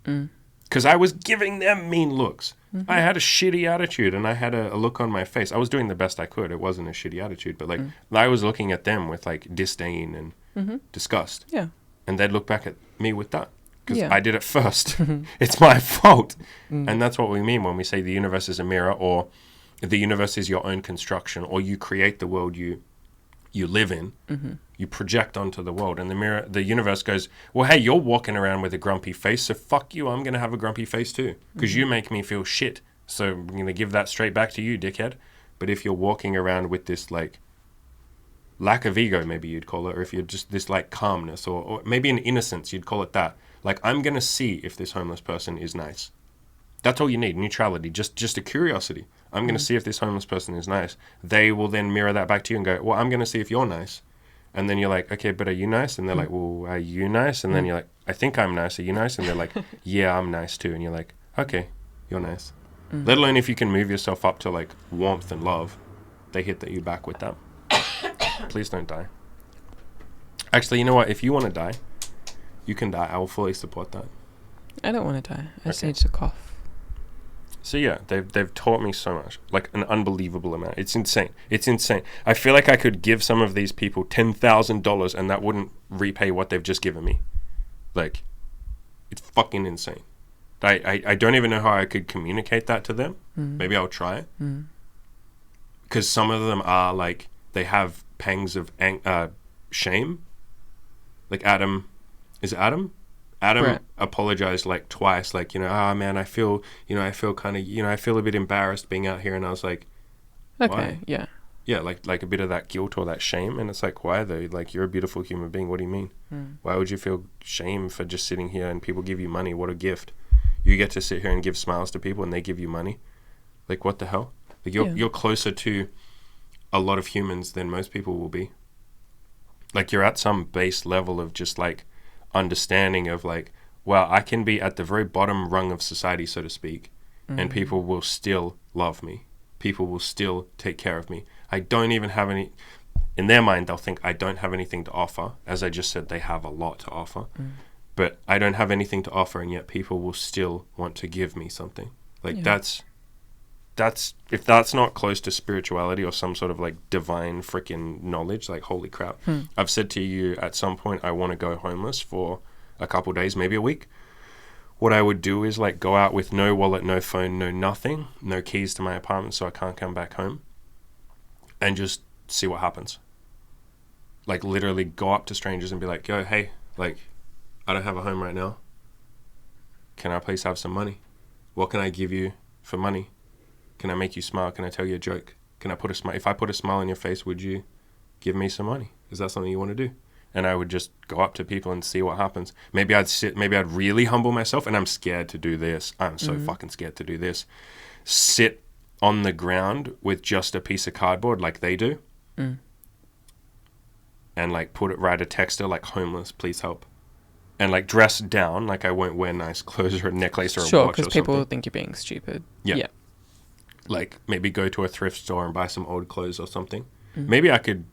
Because I was giving them mean looks. I had a shitty attitude and I had a look on my face. I was doing the best I could. It wasn't a shitty attitude, but like I was looking at them with like disdain and disgust. Yeah. And they'd look back at me with that. because I did it first. It's my fault. And that's what we mean when we say the universe is a mirror, or the universe is your own construction, or you create the world you live in. You project onto the world, and the universe goes, well, hey, you're walking around with a grumpy face, so fuck you, I'm going to have a grumpy face too, because you make me feel shit, so I'm going to give that straight back to you, dickhead. But if you're walking around with this like lack of ego, maybe you'd call it, or if you're just this like calmness, or maybe an innocence, you'd call it that. Like, I'm going to see if this homeless person is nice. That's all you need, neutrality, just a curiosity. I'm going to see if this homeless person is nice. They will then mirror that back to you and go, well, I'm going to see if you're nice. And then you're like, okay, but are you nice? And they're like, well, are you nice? And then you're like, I think I'm nice. Are you nice? And they're like, yeah, I'm nice too. And you're like, okay, you're nice. Let alone if you can move yourself up to like warmth and love, they hit you back with that. Please don't die. Actually, you know what? If you want to die, you can die. I will fully support that. I don't want to die. I just need to cough. So yeah, they've taught me so much, like an unbelievable amount. It's insane. It's insane. I feel like I could give some of these people $10,000 and that wouldn't repay what they've just given me. Like, it's fucking insane. I don't even know how I could communicate that to them. Maybe I'll try it. Because some of them are like, they have pangs of shame. Like Adam, is it Adam? Adam right. Apologized like twice, like, man, I feel kind of, I feel a bit embarrassed being out here. And I was like, okay, why? Yeah. Yeah, like a bit of that guilt or that shame. And it's like, why though? Like, you're a beautiful human being. What do you mean? Why would you feel shame for just sitting here and people give you money? What a gift. You get to sit here and give smiles to people and they give you money. Like, what the hell? Like, you're closer to a lot of humans than most people will be. Like, you're at some base level of just like understanding of like, wow, I can be at the very bottom rung of society, so to speak, and people will still love me. People will still take care of me. I don't even have any, in their mind, they'll think I don't have anything to offer. As I just said, they have a lot to offer, but I don't have anything to offer, and yet people will still want to give me something. Like that's, if that's not close to spirituality or some sort of like divine freaking knowledge, like, holy crap. I've said to you at some point, I want to go homeless for a couple days, maybe a week. What I would do is like go out with no wallet, no phone, no nothing, no keys to my apartment, so I can't come back home, and just see what happens. Like, literally go up to strangers and be like, yo, hey, like, I don't have a home right now. Can I please have some money? What can I give you for money? Can I make you smile? Can I tell you a joke? Can I put a smile? If I put a smile on your face, would you give me some money? Is that something you want to do? And I would just go up to people and see what happens. Maybe I'd really humble myself, and I'm scared to do this. I'm so fucking scared to do this. Sit on the ground with just a piece of cardboard like they do. And like write a text like, homeless, please help. And like dress down, like I won't wear nice clothes or a necklace or a watch or something. Sure, because people think you're being stupid. Yeah. Like, maybe go to a thrift store and buy some old clothes or something. Maybe I could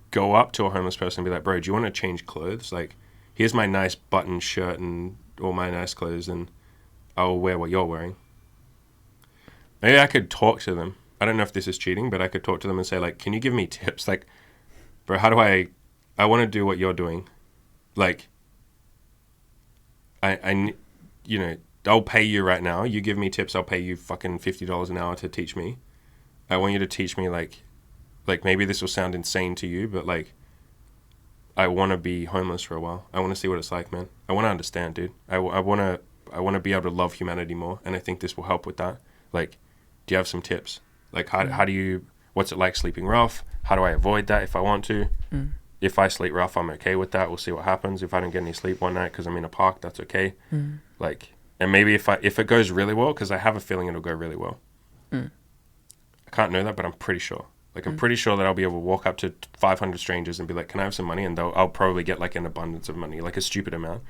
go up to a homeless person and be like, bro, do you want to change clothes? Like, here's my nice button shirt and all my nice clothes, and I'll wear what you're wearing. Maybe I could talk to them. I don't know if this is cheating, but I could talk to them and say, like, can you give me tips? Like, bro, how do I want to do what you're doing. Like, I'll pay you right now. You give me tips, I'll pay you fucking $50 an hour to teach me. I want you to teach me, like maybe this will sound insane to you, but like, I want to be homeless for a while. I want to see what it's like, man. I want to understand, dude. I want to be able to love humanity more, and I think this will help with that. Like, do you have some tips? Like, how do you, what's it like sleeping rough? How do I avoid that if I want to? If I sleep rough, I'm okay with that. We'll see what happens. If I don't get any sleep one night because I'm in a park, that's okay. Like, and maybe if it goes really well, because I have a feeling it'll go really well. I can't know that, but I'm pretty sure. Like, I'm pretty sure that I'll be able to walk up to 500 strangers and be like, can I have some money? And I'll probably get like an abundance of money, like a stupid amount.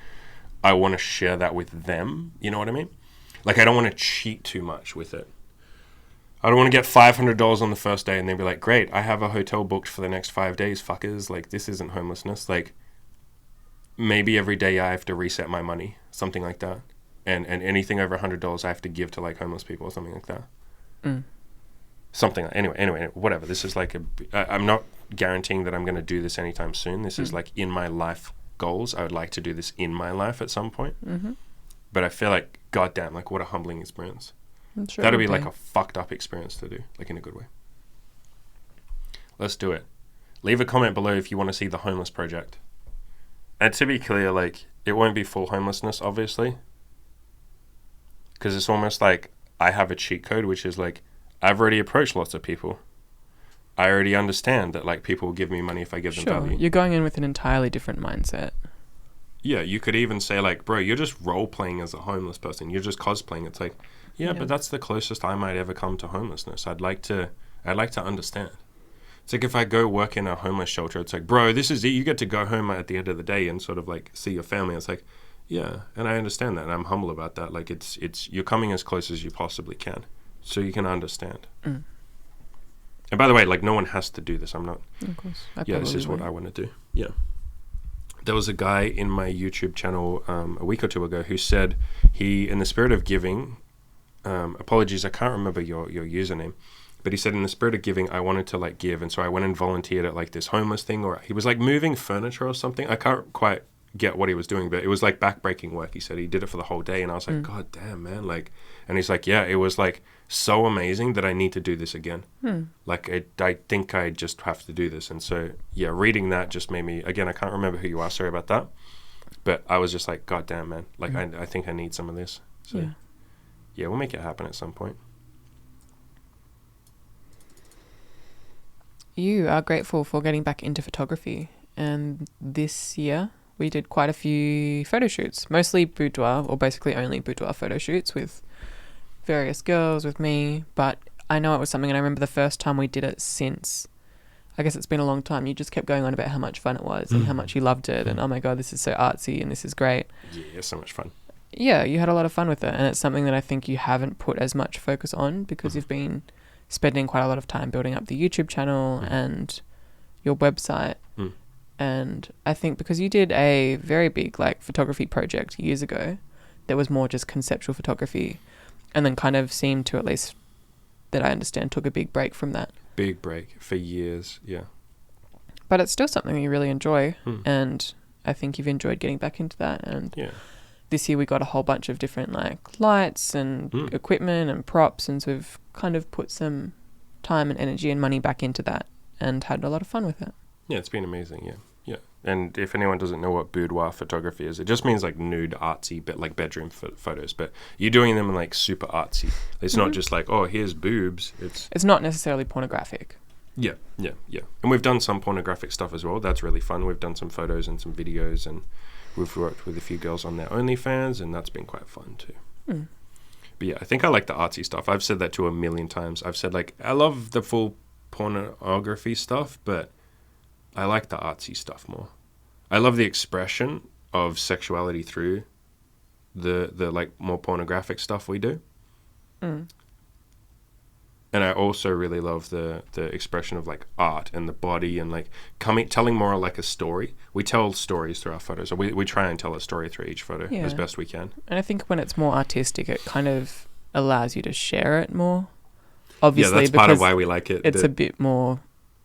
I want to share that with them. You know what I mean? Like, I don't want to cheat too much with it. I don't want to get $500 on the first day and then be like, great, I have a hotel booked for the next 5 days, fuckers. Like, this isn't homelessness. Like, maybe every day I have to reset my money, something like that. And anything over $100 I have to give to like homeless people or something like that. Something. Anyway, whatever. This is like I'm not guaranteeing that I'm going to do this anytime soon. This is like in my life goals. I would like to do this in my life at some point. Mm-hmm. But I feel like, goddamn, like what a humbling experience. Sure That'd be like a fucked up experience to do, like in a good way. Let's do it. Leave a comment below if you want to see the homeless project. And to be clear, like, it won't be full homelessness, obviously. Because it's almost like I have a cheat code, which is like, I've already approached lots of people. I already understand that, like, people will give me money if I give them value. You're going in with an entirely different mindset. Yeah, you could even say, like, bro, you're just role-playing as a homeless person. You're just cosplaying. It's like, yeah, but that's the closest I might ever come to homelessness. I'd like to understand. It's like if I go work in a homeless shelter, it's like, bro, this is it. You get to go home at the end of the day and sort of like see your family. It's like, yeah, and I understand that, and I'm humble about that. Like, it's you're coming as close as you possibly can, so you can understand. And by the way, like, no one has to do this. I'm not. Of course. This is what I want to do. Yeah. There was a guy in my YouTube channel a week or two ago who said he, in the spirit of giving, apologies, I can't remember your username. But he said, in the spirit of giving, I wanted to, like, give. And so I went and volunteered at, like, this homeless thing. Or he was, like, moving furniture or something. I can't quite get what he was doing. But it was, like, backbreaking work. He said he did it for the whole day. And I was like, God damn, man. Like, and he's like, yeah, it was, like, so amazing that I need to do this again. Like, I think I just have to do this. And so, yeah, reading that just made me, again, I can't remember who you are. Sorry about that. But I was just like, God damn, man. Like, I think I need some of this. So, yeah, we'll make it happen at some point. You are grateful for getting back into photography, and this year we did quite a few photo shoots, mostly boudoir, or basically only boudoir photo shoots with various girls, with me, but I know it was something, and I remember the first time we did it since, I guess it's been a long time, you just kept going on about how much fun it was and how much you loved it, and oh my God, this is so artsy and this is great. Yeah, so much fun. Yeah, you had a lot of fun with it, and it's something that I think you haven't put as much focus on because you've been spending quite a lot of time building up the YouTube channel and your website. And I think because you did a very big, like, photography project years ago that was more just conceptual photography, and then kind of seemed to, at least that I understand, took a big break from that. Big break for years, yeah. But it's still something you really enjoy, and I think you've enjoyed getting back into that. And this year we got a whole bunch of different, like, lights and equipment and props, and so we've kind of put some time and energy and money back into that and had a lot of fun with it. Yeah, it's been amazing, yeah. And if anyone doesn't know what boudoir photography is, it just means, like, nude, artsy, but, like, bedroom photos. But you're doing them, like, super artsy. It's not just like, oh, here's boobs. It's not necessarily pornographic. Yeah. And we've done some pornographic stuff as well. That's really fun. We've done some photos and some videos, and we've worked with a few girls on their OnlyFans, and that's been quite fun too. But yeah, I think I like the artsy stuff. I've said that to a million times. I've said, like, I love the full pornography stuff, but I like the artsy stuff more. I love the expression of sexuality through the like, more pornographic stuff we do. And I also really love the expression of, like, art and the body and, like, telling more like a story. We tell stories through our photos. So we try and tell a story through each photo as best we can. And I think when it's more artistic, it kind of allows you to share it more. Obviously, that's part of why we like it. It's a bit more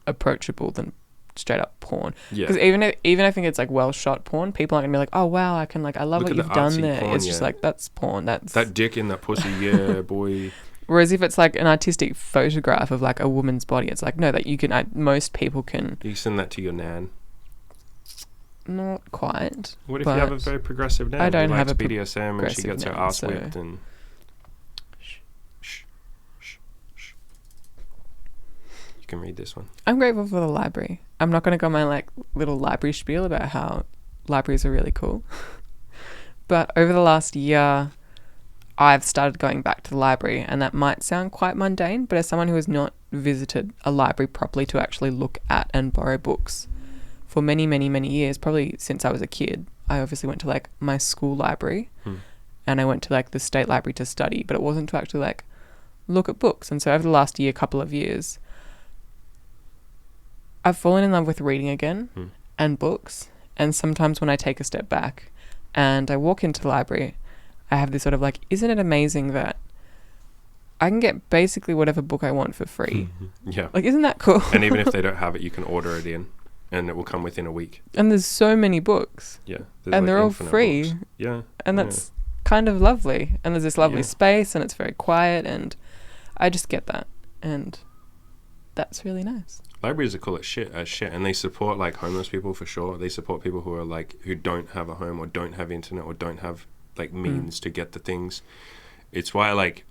approachable than straight up porn. Because even I think it's, like, well shot porn, people aren't gonna be like, oh wow, I love what you've done there. Porn, it's just like, that's porn. That's that dick in that pussy, yeah, boy. Whereas if it's, like, an artistic photograph of, like, a woman's body, it's like, no, that you can, most people can. You send that to your nan. Not quite. What if you have a very progressive nan? I don't have a BDSM and she gets her ass whipped and. Shh. You can read this one. I'm grateful for the library. I'm not going to go my, like, little library spiel about how libraries are really cool. But over the last year, I've started going back to the library, and that might sound quite mundane, but as someone who has not visited a library properly to actually look at and borrow books for many, many, many years, probably since I was a kid, I obviously went to, like, my school library and I went to, like, the state library to study, but it wasn't to actually, like, look at books. And so over the last couple of years, I've fallen in love with reading again and books. And sometimes when I take a step back and I walk into the library, I have this sort of, like, isn't it amazing that I can get basically whatever book I want for free? Yeah. Like, isn't that cool? And even if they don't have it, you can order it in. and it will come within a week. And there's so many books. Yeah. And they're all free. Books. Yeah. And that's kind of lovely. And there's this lovely space, and it's very quiet, and I just get that. And that's really nice. Libraries are cool as shit, and they support like homeless people for sure. They support people who are like, who don't have a home or don't have internet or don't have like means to get the things. It's why like,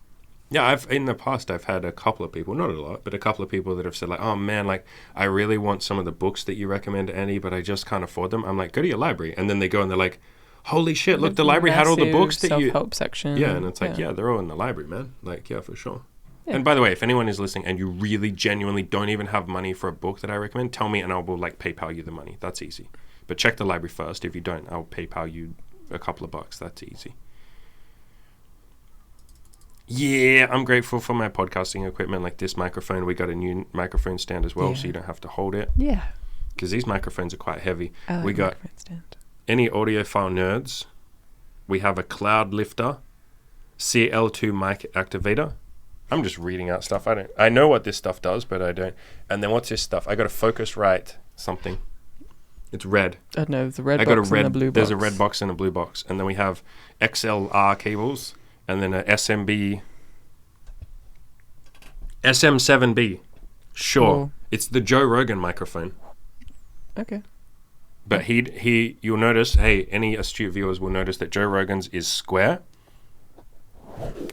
yeah, in the past I've had a couple of people, not a lot, but a couple of people that have said like, oh man, like I really want some of the books that you recommend, Andy, but I just can't afford them. I'm like, go to your library. And then they go and they're like, holy shit, look, the library had all the books that you... self-help section. Yeah, and it's like, yeah, they're all in the library, man. Like, yeah, for sure. Yeah. And by the way, if anyone is listening and you really genuinely don't even have money for a book that I recommend, tell me and I will like PayPal you the money. That's easy. But check the library first. If you don't, I'll PayPal you a couple of bucks. That's easy. Yeah, I'm grateful for my podcasting equipment, like this microphone. We got a new microphone stand as well, so you don't have to hold it. Yeah. Because these microphones are quite heavy. I like we got microphone stand. Any audiophile nerds. We have a cloud lifter, CL2 mic activator. I'm just reading out stuff. I know what this stuff does, but I don't. And then what's this stuff? I got a Focusrite something. It's red. I don't know. There's a red box and a blue box. There's a red box and a blue box. And then we have XLR cables. And then a SM7B. Sure. Cool. It's the Joe Rogan microphone. Okay. But you'll notice, hey, any astute viewers will notice that Joe Rogan's is square.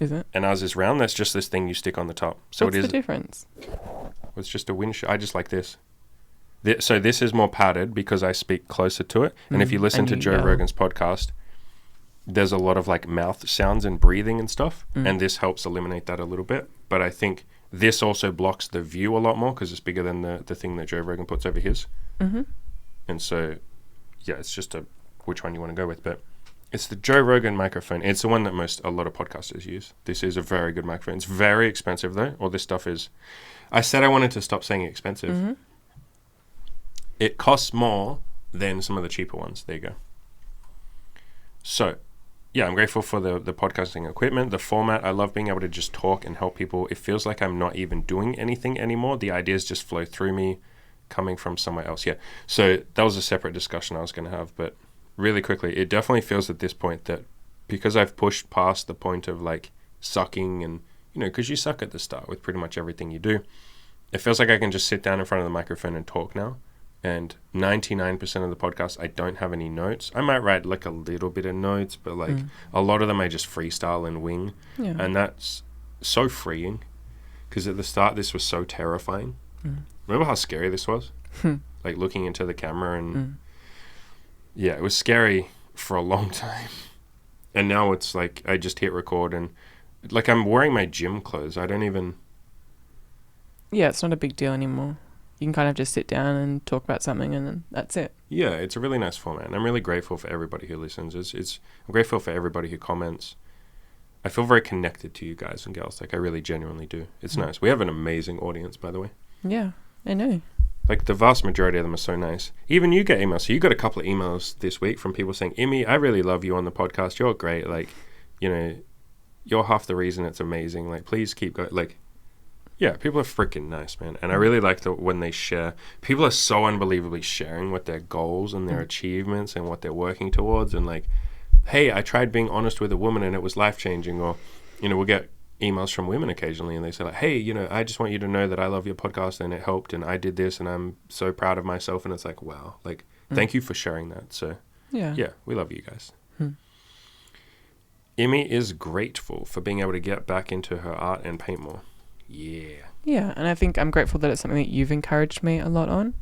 Is it? And ours is round. That's just this thing you stick on the top. So What's the difference? It's just a windshield. I just like this. So this is more padded because I speak closer to it. And if you listen to Joe Rogan's podcast, there's a lot of like mouth sounds and breathing and stuff. And this helps eliminate that a little bit. But I think this also blocks the view a lot more because it's bigger than the thing that Joe Rogan puts over his. Mm-hmm. And so, yeah, it's just which one you want to go with. But it's the Joe Rogan microphone. It's the one that a lot of podcasters use. This is a very good microphone. It's very expensive though. All this stuff is... I said I wanted to stop saying expensive. Mm-hmm. It costs more than some of the cheaper ones. There you go. So, yeah, I'm grateful for the podcasting equipment, the format. I love being able to just talk and help people. It feels like I'm not even doing anything anymore. The ideas just flow through me, coming from somewhere else. Yeah. So that was a separate discussion I was going to have, but really quickly, it definitely feels at this point that because I've pushed past the point of like sucking and, because you suck at the start with pretty much everything you do, it feels like I can just sit down in front of the microphone and talk now. And 99% of the podcast, I don't have any notes. I might write like a little bit of notes, but like a lot of them I just freestyle and wing. Yeah. And that's so freeing because at the start, this was so terrifying. Remember how scary this was? Like looking into the camera and yeah, it was scary for a long time. And now it's like I just hit record and like I'm wearing my gym clothes. I don't even... Yeah, it's not a big deal anymore. You can kind of just sit down and talk about something and then that's it. Yeah, it's a really nice format. And I'm really grateful for everybody who listens. I'm grateful for everybody who comments. I feel very connected to you guys and girls. Like I really genuinely do. It's nice. We have an amazing audience, by the way. Yeah, I know. Like the vast majority of them are so nice. Even you get emails. So you got a couple of emails this week from people saying, Imi, I really love you on the podcast. You're great. Like, you're half the reason it's amazing. Like, please keep going. Like, yeah, people are freaking nice, man. And I really like when they share. People are so unbelievably sharing what their goals and their achievements and what they're working towards. And like, hey, I tried being honest with a woman and it was life-changing. Or, we'll get emails from women occasionally and they say like, hey, I just want you to know that I love your podcast and it helped and I did this and I'm so proud of myself. And it's like, wow, like, thank you for sharing that. So, yeah, we love you guys. Imi is grateful for being able to get back into her art and paint more. Yeah, and I think I'm grateful that it's something that you've encouraged me a lot on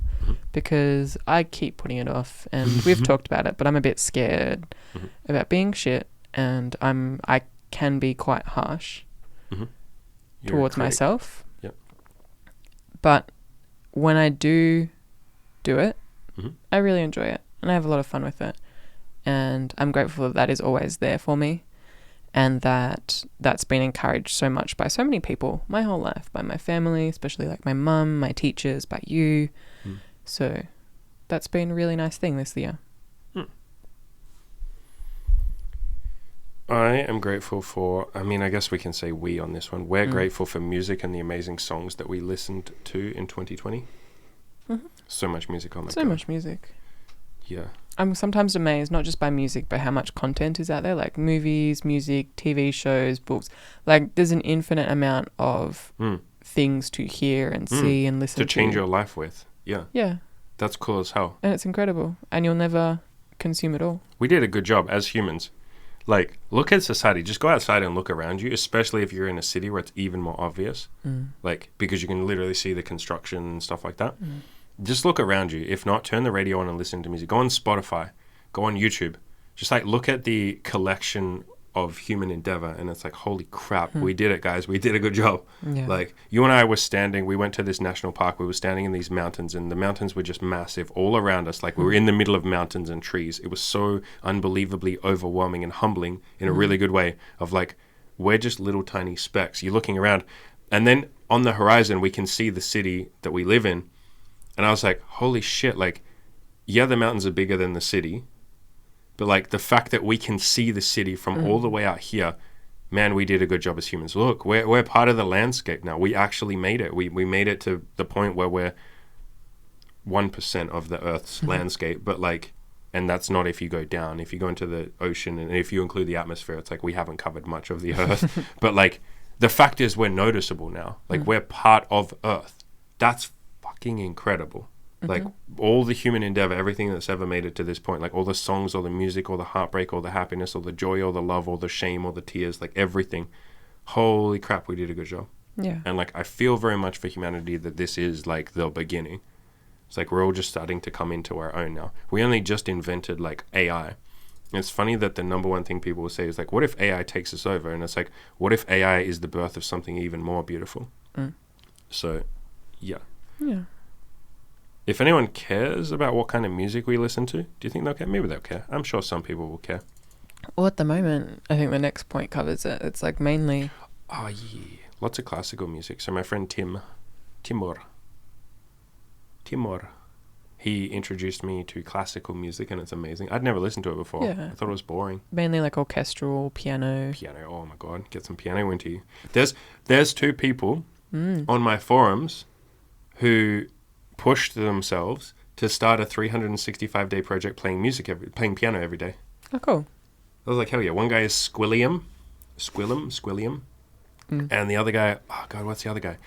because I keep putting it off and we've talked about it, but I'm a bit scared about being shit and I can be quite harsh towards myself. Yep. But when I do it, I really enjoy it and I have a lot of fun with it. And I'm grateful that is always there for me. And that's been encouraged so much by so many people my whole life, by my family, especially like my mum, my teachers, by you. So that's been a really nice thing this year. I am grateful for, I guess we can say we on this one. We're grateful for music and the amazing songs that we listened to in 2020. So much music on the So go. much music. Yeah. I'm sometimes amazed, not just by music, but how much content is out there, like movies, music, TV shows, books. Like, there's an infinite amount of things to hear and see and listen to. To change your life with. Yeah. Yeah. That's cool as hell. And it's incredible. And you'll never consume it all. We did a good job as humans. Like, look at society. Just go outside and look around you, especially if you're in a city where it's even more obvious. Like, because you can literally see the construction and stuff like that. Just look around you. If not, turn the radio on and listen to music. Go on Spotify. Go on YouTube. Just like look at the collection of human endeavor, and it's like, holy crap, we did it, guys. We did a good job. Yeah. Like, you and I were standing, we went to this national park, we were standing in these mountains, and the mountains were just massive all around us. Like, we were in the middle of mountains and trees. It was so unbelievably overwhelming and humbling in a really good way of like, we're just little tiny specks. You're looking around, and then on the horizon, we can see the city that we live in. And I was like, holy shit, like, yeah, the mountains are bigger than the city, but like the fact that we can see the city from all the way out here, man, we did a good job as humans. Look, we're part of the landscape now. We actually made it. We made it to the point where we're 1% of the Earth's landscape, but like, and that's not if you go down. If you go into the ocean and if you include the atmosphere, it's like we haven't covered much of the Earth. But like, the fact is we're noticeable now. Like, we're part of Earth. That's fucking incredible. Like, all the human endeavor, everything that's ever made it to this point, like all the songs, all the music, all the heartbreak, all the happiness, all the joy, all the love, all the shame, all the tears, like everything. Holy crap, we did a good job. Yeah. And like, I feel very much for humanity that this is like the beginning. It's like we're all just starting to come into our own now. We only just invented like AI. And it's funny that the number one thing people will say is like, what if AI takes us over? And it's like, what if AI is the birth of something even more beautiful? So, yeah. Yeah. If anyone cares about what kind of music we listen to, do you think they'll care? Maybe they'll care. I'm sure some people will care. Well, at the moment, I think the next point covers it. It's like mainly... Oh, yeah. Lots of classical music. So my friend Timur, he introduced me to classical music, and it's amazing. I'd never listened to it before. Yeah. I thought it was boring. Mainly like orchestral, piano. Piano, oh my God. Get some piano into you. There's two people on my forums who pushed themselves to start a 365-day project playing piano every day. Oh, cool. I was like, hell yeah. One guy is Squilliam. And the other guy, oh God, what's the other guy?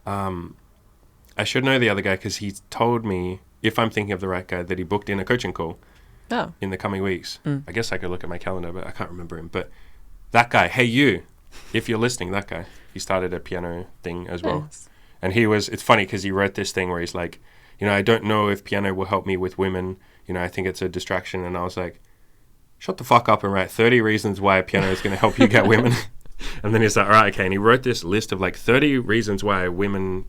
I should know the other guy because he told me, if I'm thinking of the right guy, that he booked in a coaching call in the coming weeks. I guess I could look at my calendar, but I can't remember him. But that guy, hey you, if you're listening, that guy, he started a piano thing as well. Nice. And it's funny because he wrote this thing where he's like, I don't know if piano will help me with women. I think it's a distraction. And I was like, shut the fuck up and write 30 reasons why piano is going to help you get women. And then he's like, all right, okay. And he wrote this list of like 30 reasons why women,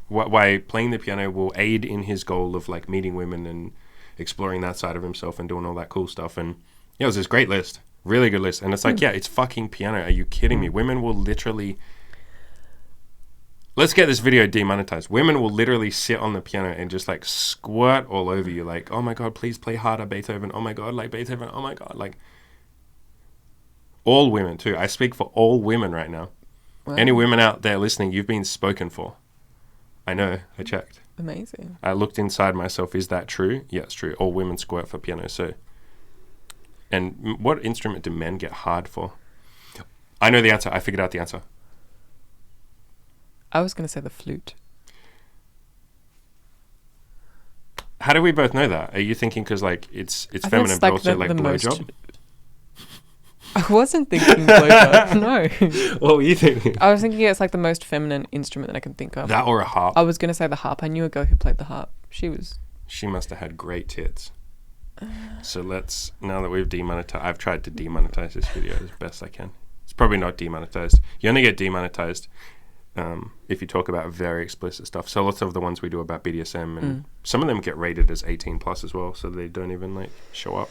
why playing the piano will aid in his goal of like meeting women and exploring that side of himself and doing all that cool stuff. And it was this great list, really good list. And it's like, yeah, it's fucking piano. Are you kidding me? Women will literally... Let's get this video demonetized. Women will literally sit on the piano and just like squirt all over you. Like, oh my God, please play harder, Beethoven. Oh my God, like Beethoven. Oh my God, like all women too. I speak for all women right now. Wow. Any women out there listening, you've been spoken for. I know, I checked. Amazing. I looked inside myself. Is that true? Yeah, it's true. All women squirt for piano. So, and what instrument do men get hard for? I know the answer. I figured out the answer. I was going to say the flute. How do we both know that? Are you thinking because like it's feminine, but also like blowjob? I wasn't thinking blowjob. No. What were you thinking? I was thinking it's like the most feminine instrument that I can think of. That or a harp. I was going to say the harp. I knew a girl who played the harp. She must have had great tits. So now that we've demonetized, I've tried to demonetize this video as best I can. It's probably not demonetized. You only get demonetized if you talk about very explicit stuff. So lots of the ones we do about BDSM and some of them get rated as 18 plus as well, so they don't even like show up.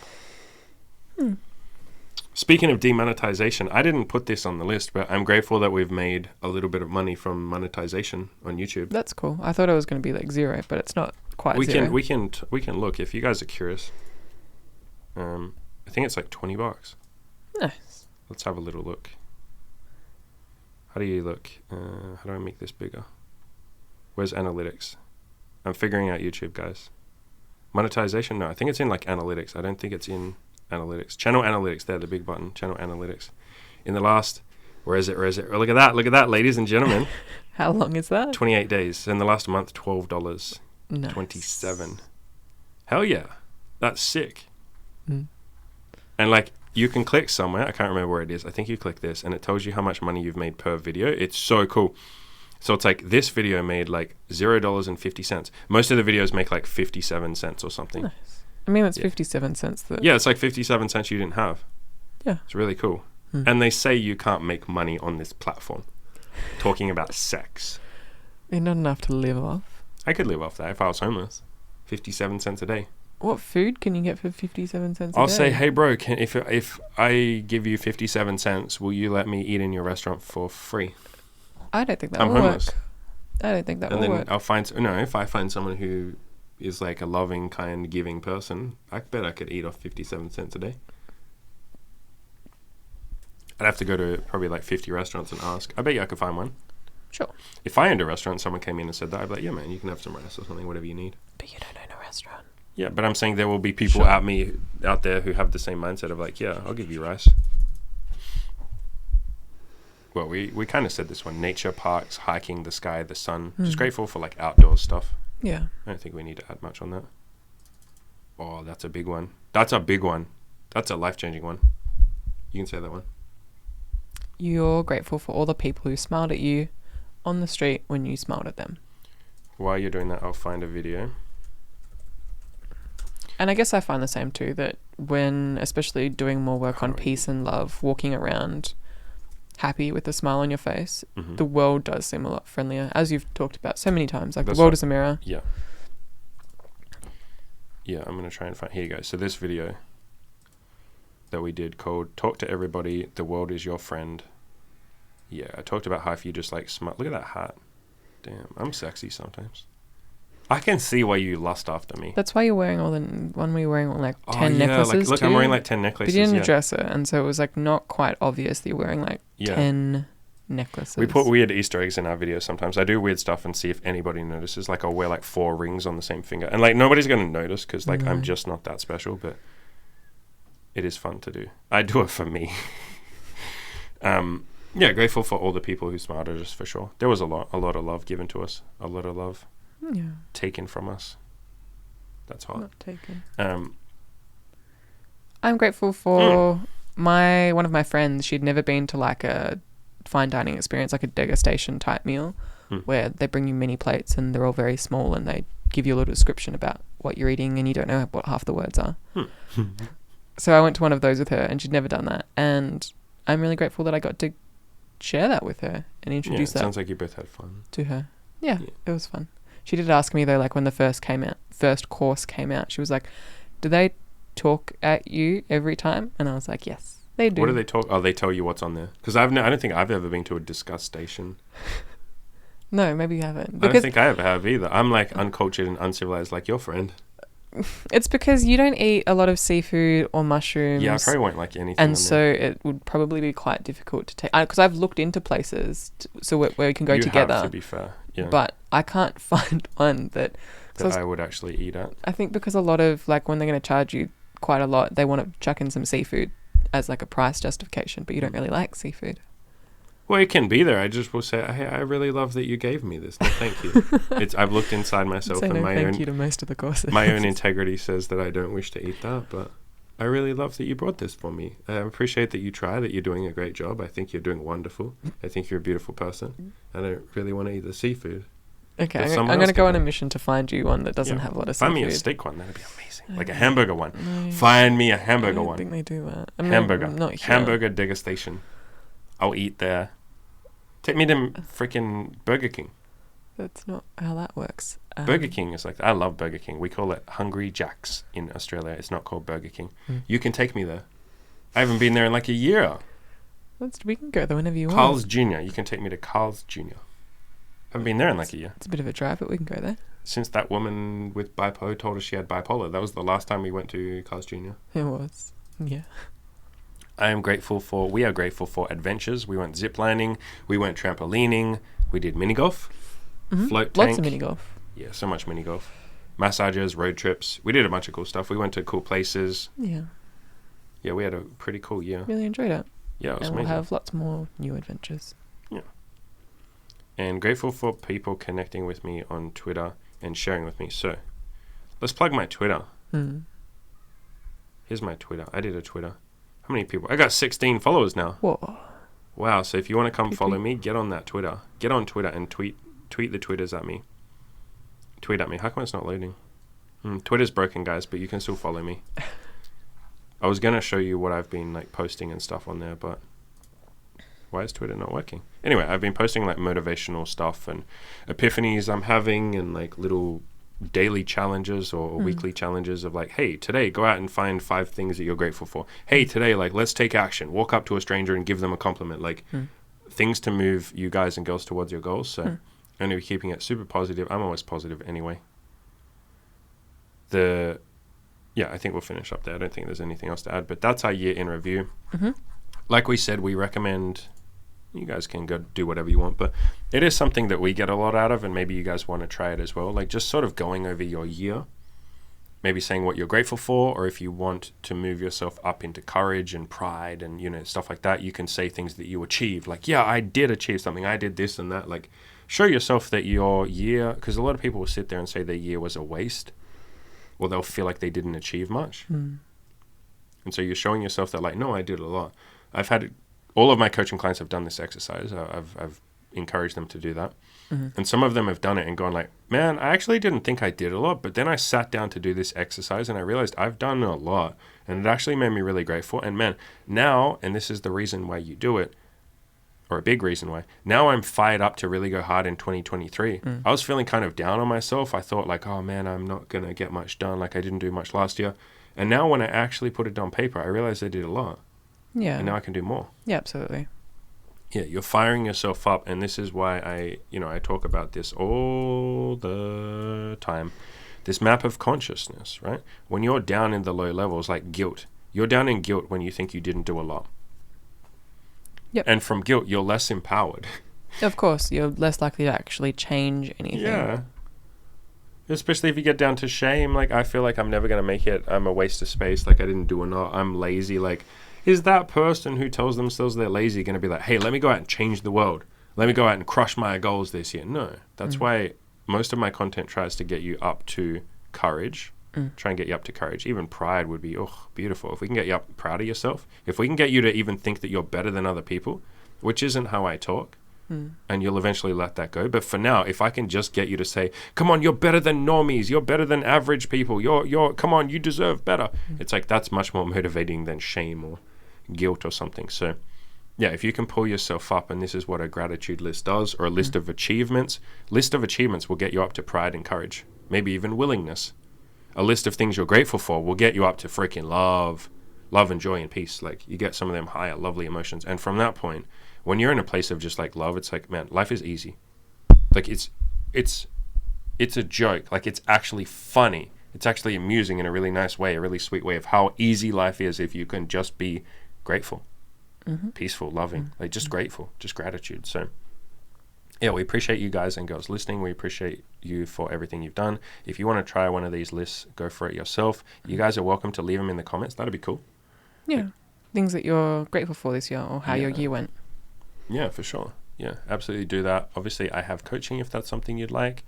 Speaking of demonetization, I didn't put this on the list, but I'm grateful that we've made a little bit of money from monetization on YouTube. That's cool. I thought it was going to be like zero, but it's not quite zero. We can look if you guys are curious. I think it's like $20. Nice. Let's have a little look. How do you look? How do I make this bigger? Where's analytics? I'm figuring out YouTube, guys. Monetization? No, I think it's in like analytics. I don't think it's in analytics. Channel analytics, there, the big button. Channel analytics. In the last, where is it? Oh, look at that, ladies and gentlemen. How long is that? 28 days. In the last month, $12. Nice. 27. Hell yeah. That's sick. Mm. And like, you can click somewhere. I can't remember where it is. I think you click this and it tells you how much money you've made per video. It's so cool. So it's like this video made like $0.50. Most of the videos make like 57 cents or something. Nice. I mean, it's 57 cents. Yeah, it's like 57 cents you didn't have. Yeah. It's really cool. And they say you can't make money on this platform. Talking about sex. Not enough to live off. I could live off that if I was homeless. 57 cents a day. What food can you get for 57 cents a I'll day? say, hey bro, if I give you 57 cents, will you let me eat in your restaurant for free? I don't think that I'm will homeless. work. I don't think that will work. work. And then if I find someone who is like a loving, kind, giving person, I bet I could eat off 57 cents a day. I'd have to go to probably like 50 restaurants and ask. I bet you I could find one. Sure. If I owned a restaurant and someone came in and said that, I'd be like, yeah, man, you can have some rice or something, whatever you need. But you don't own a restaurant. Yeah, but I'm saying there will be people Sure. out there who have the same mindset of like, yeah, I'll give you rice. Well, we kind of said this one. Nature, parks, hiking, the sky, the sun. Just grateful for like outdoor stuff. Yeah. I don't think we need to add much on that. Oh, that's a big one. That's a big one. That's a life-changing one. You can say that one. You're grateful for all the people who smiled at you on the street when you smiled at them. While you're doing that, I'll find a video. And I guess I find the same too, that when, especially doing more work on peace and love, walking around happy with a smile on your face, the world does seem a lot friendlier, as you've talked about so many times. Like, the world is a mirror. Yeah. Yeah, I'm going to try and find... Here you go. So this video that we did called Talk to Everybody, the World is Your Friend. Yeah, I talked about how if you just like smile... Look at that hat. Damn, I'm sexy sometimes. I can see why you lust after me. That's why you're wearing all the... One where you're wearing like 10 necklaces like, look, too. I'm wearing like 10 necklaces. But you didn't dress it, and so it was like not quite obvious that you're wearing like 10 necklaces. We put weird Easter eggs in our videos sometimes. I do weird stuff and see if anybody notices. Like, I'll wear like 4 rings on the same finger. And like, nobody's going to notice because like, I'm just not that special, but it is fun to do. I do it for me. Yeah, grateful for all the people who smiled at us, for sure. There was a lot of love given to us. A lot of love taken from us. That's hot. Not taken. I'm grateful for one of my friends. She'd never been to like a fine dining experience, like a degustation type meal, where they bring you mini plates and they're all very small and they give you a little description about what you're eating and you don't know what half the words are. So I went to one of those with her and she'd never done that. And I'm really grateful that I got to share that with her and introduce that. Sounds like you both had fun. To her. Yeah, it was fun. She did ask me though, like when the first course came out, she was like, do they talk at you every time? And I was like, yes, they do. What do they talk? Oh, they tell you what's on there. Because I don't think I've ever been to a disgustation. No, maybe you haven't. I don't think I ever have either. I'm like uncultured and uncivilized like your friend. It's because you don't eat a lot of seafood or mushrooms. Yeah, I probably won't like anything. And so it would probably be quite difficult to take. Because I've looked into places where we can go together. To be fair. Yeah. But I can't find one that I would actually eat at. I think because a lot of, like, when they're going to charge you quite a lot, they want to chuck in some seafood as like a price justification, but you don't really like seafood. Well, it can be there. I just will say, hey, I really love that you gave me this. No, thank you. I've looked inside myself and my thank you to most of the courses. My own integrity says that I don't wish to eat that, but I really love that you brought this for me. I appreciate that you try, that you're doing a great job. I think you're doing wonderful. I think you're a beautiful person. I don't really want to eat the seafood. Okay, I'm going to go on a mission to find you one that doesn't have a lot of seafood. Find me a steak one. That'd be amazing. Like a hamburger one. No, find me a hamburger one. I don't think they do that. Hamburger. Hamburger degustation. I'll eat there. Take me to freaking Burger King. That's not how that works. Burger King is like, I love Burger King. We call it Hungry Jack's in Australia. It's not called Burger King. You can take me there. I haven't been there in like a year. We can go there whenever you want. Carl's Jr. You can take me to Carl's Jr. I haven't been there in like a year. It's a bit of a drive, but we can go there. Since that woman with bipolar told us she had bipolar. That was the last time we went to Carl's Jr. It was. Yeah. We are grateful for adventures. We went ziplining, we went trampolining, we did mini golf, float tank. Lots of mini golf. Yeah, so much mini golf. Massages, road trips. We did a bunch of cool stuff. We went to cool places. Yeah. Yeah, we had a pretty cool year. Really enjoyed it. Yeah, it was and amazing. we'll have lots more new adventures. Yeah. And grateful for people connecting with me on Twitter and sharing with me. So, let's plug my Twitter. Here's my Twitter. I did a Twitter. How many people? I got 16 followers now. Whoa. Wow. So if you want to come follow me, get on that Twitter. Get on Twitter and tweet the Twitters at me. Tweet at me. How come it's not loading? Twitter's broken, guys, but you can still follow me. I was going to show you what I've been like posting and stuff on there, but why is Twitter not working? Anyway, I've been posting like motivational stuff and epiphanies I'm having and like little daily challenges or weekly challenges of like, hey, today go out and find 5 things that you're grateful for. Hey, today, like, let's take action. Walk up to a stranger and give them a compliment. Like things to move you guys and girls towards your goals. So I'm going to be keeping it super positive. I'm always positive anyway. I think we'll finish up there. I don't think there's anything else to add, but that's our year in review. Like we said, we recommend you guys can go do whatever you want, but it is something that we get a lot out of, and maybe you guys want to try it as well. Like just sort of going over your year, maybe saying what you're grateful for, or if you want to move yourself up into courage and pride and, you know, stuff like that, you can say things that you achieved. Like, yeah, I did achieve something. I did this and that. Like show yourself that your year, because a lot of people will sit there and say their year was a waste, or they'll feel like they didn't achieve much. And so you're showing yourself that like, no, I did a lot. I've had all of my coaching clients have done this exercise. I've encouraged them to do that. And some of them have done it and gone like, man, I actually didn't think I did a lot, but then I sat down to do this exercise and I realized I've done a lot, and it actually made me really grateful. And man, now, and this is the reason why you do it, or a big reason why, now I'm fired up to really go hard in 2023. I was feeling kind of down on myself. I thought like, oh man, I'm not going to get much done. Like I didn't do much last year. And now when I actually put it on paper, I realized I did a lot. Yeah. And now I can do more. Yeah, absolutely. Yeah, you're firing yourself up, and this is why I talk about this all the time. This map of consciousness, right? When you're down in the low levels, like guilt, you're down in guilt when you think you didn't do a lot. Yep. And from guilt, you're less empowered. Of course, you're less likely to actually change anything. Yeah. Especially if you get down to shame, like I feel like I'm never going to make it. I'm a waste of space. Like I didn't do enough. I'm lazy. Like, is that person who tells themselves they're lazy going to be like, hey, let me go out and change the world. Let me go out and crush my goals this year. No, that's why most of my content tries to get you up to courage. Try and get you up to courage. Even pride would be, beautiful. If we can get you up proud of yourself, if we can get you to even think that you're better than other people, which isn't how I talk, and you'll eventually let that go. But for now, if I can just get you to say, come on, you're better than normies, you're better than average people, come on, you deserve better. It's like, that's much more motivating than shame or guilt or something. So yeah, if you can pull yourself up, and this is what a gratitude list does, or a list of achievements will get you up to pride and courage, maybe even willingness. A list of things you're grateful for will get you up to freaking love and joy and peace. Like you get some of them higher, lovely emotions. And from that point, when you're in a place of just like love, it's like, man, life is easy. Like it's a joke. Like it's actually funny. It's actually amusing in a really nice way, a really sweet way of how easy life is if you can just be grateful, peaceful, loving, like just grateful, just gratitude. So yeah, we appreciate you guys and girls listening. We appreciate you for everything you've done. If you want to try one of these lists, go for it yourself. You guys are welcome to leave them in the comments. That'd be cool. Yeah. Like, things that you're grateful for this year, or how your year went. Yeah, for sure. Yeah, absolutely do that. Obviously, I have coaching if that's something you'd like.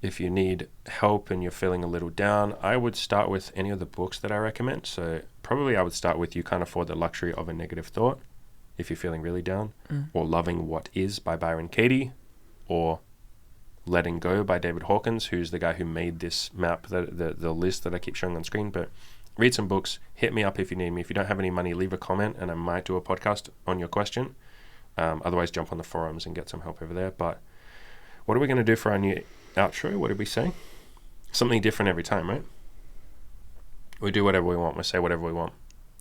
If you need help and you're feeling a little down, I would start with any of the books that I recommend. So probably I would start with You Can't Afford the Luxury of a Negative Thought if you're feeling really down, or Loving What Is by Byron Katie, or Letting Go by David Hawkins, who's the guy who made this map, the list that I keep showing on screen. But read some books, hit me up if you need me. If you don't have any money, leave a comment and I might do a podcast on your question. Otherwise, jump on the forums and get some help over there. But what are we going to do for our new outro? What did we say? Something different every time, right? We do whatever we want. We say whatever we want.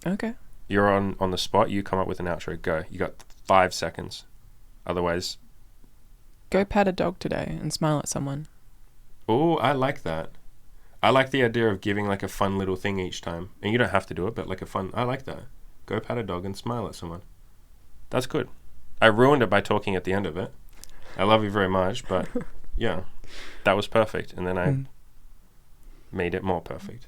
Okay. You're on the spot. You come up with an outro. Go. You got 5 seconds. Otherwise... Go pat a dog today and smile at someone. Oh, I like that. I like the idea of giving like a fun little thing each time. And you don't have to do it, but like I like that. Go pat a dog and smile at someone. That's good. I ruined it by talking at the end of it. I love you very much, but Yeah, that was perfect. And then I made it more perfect.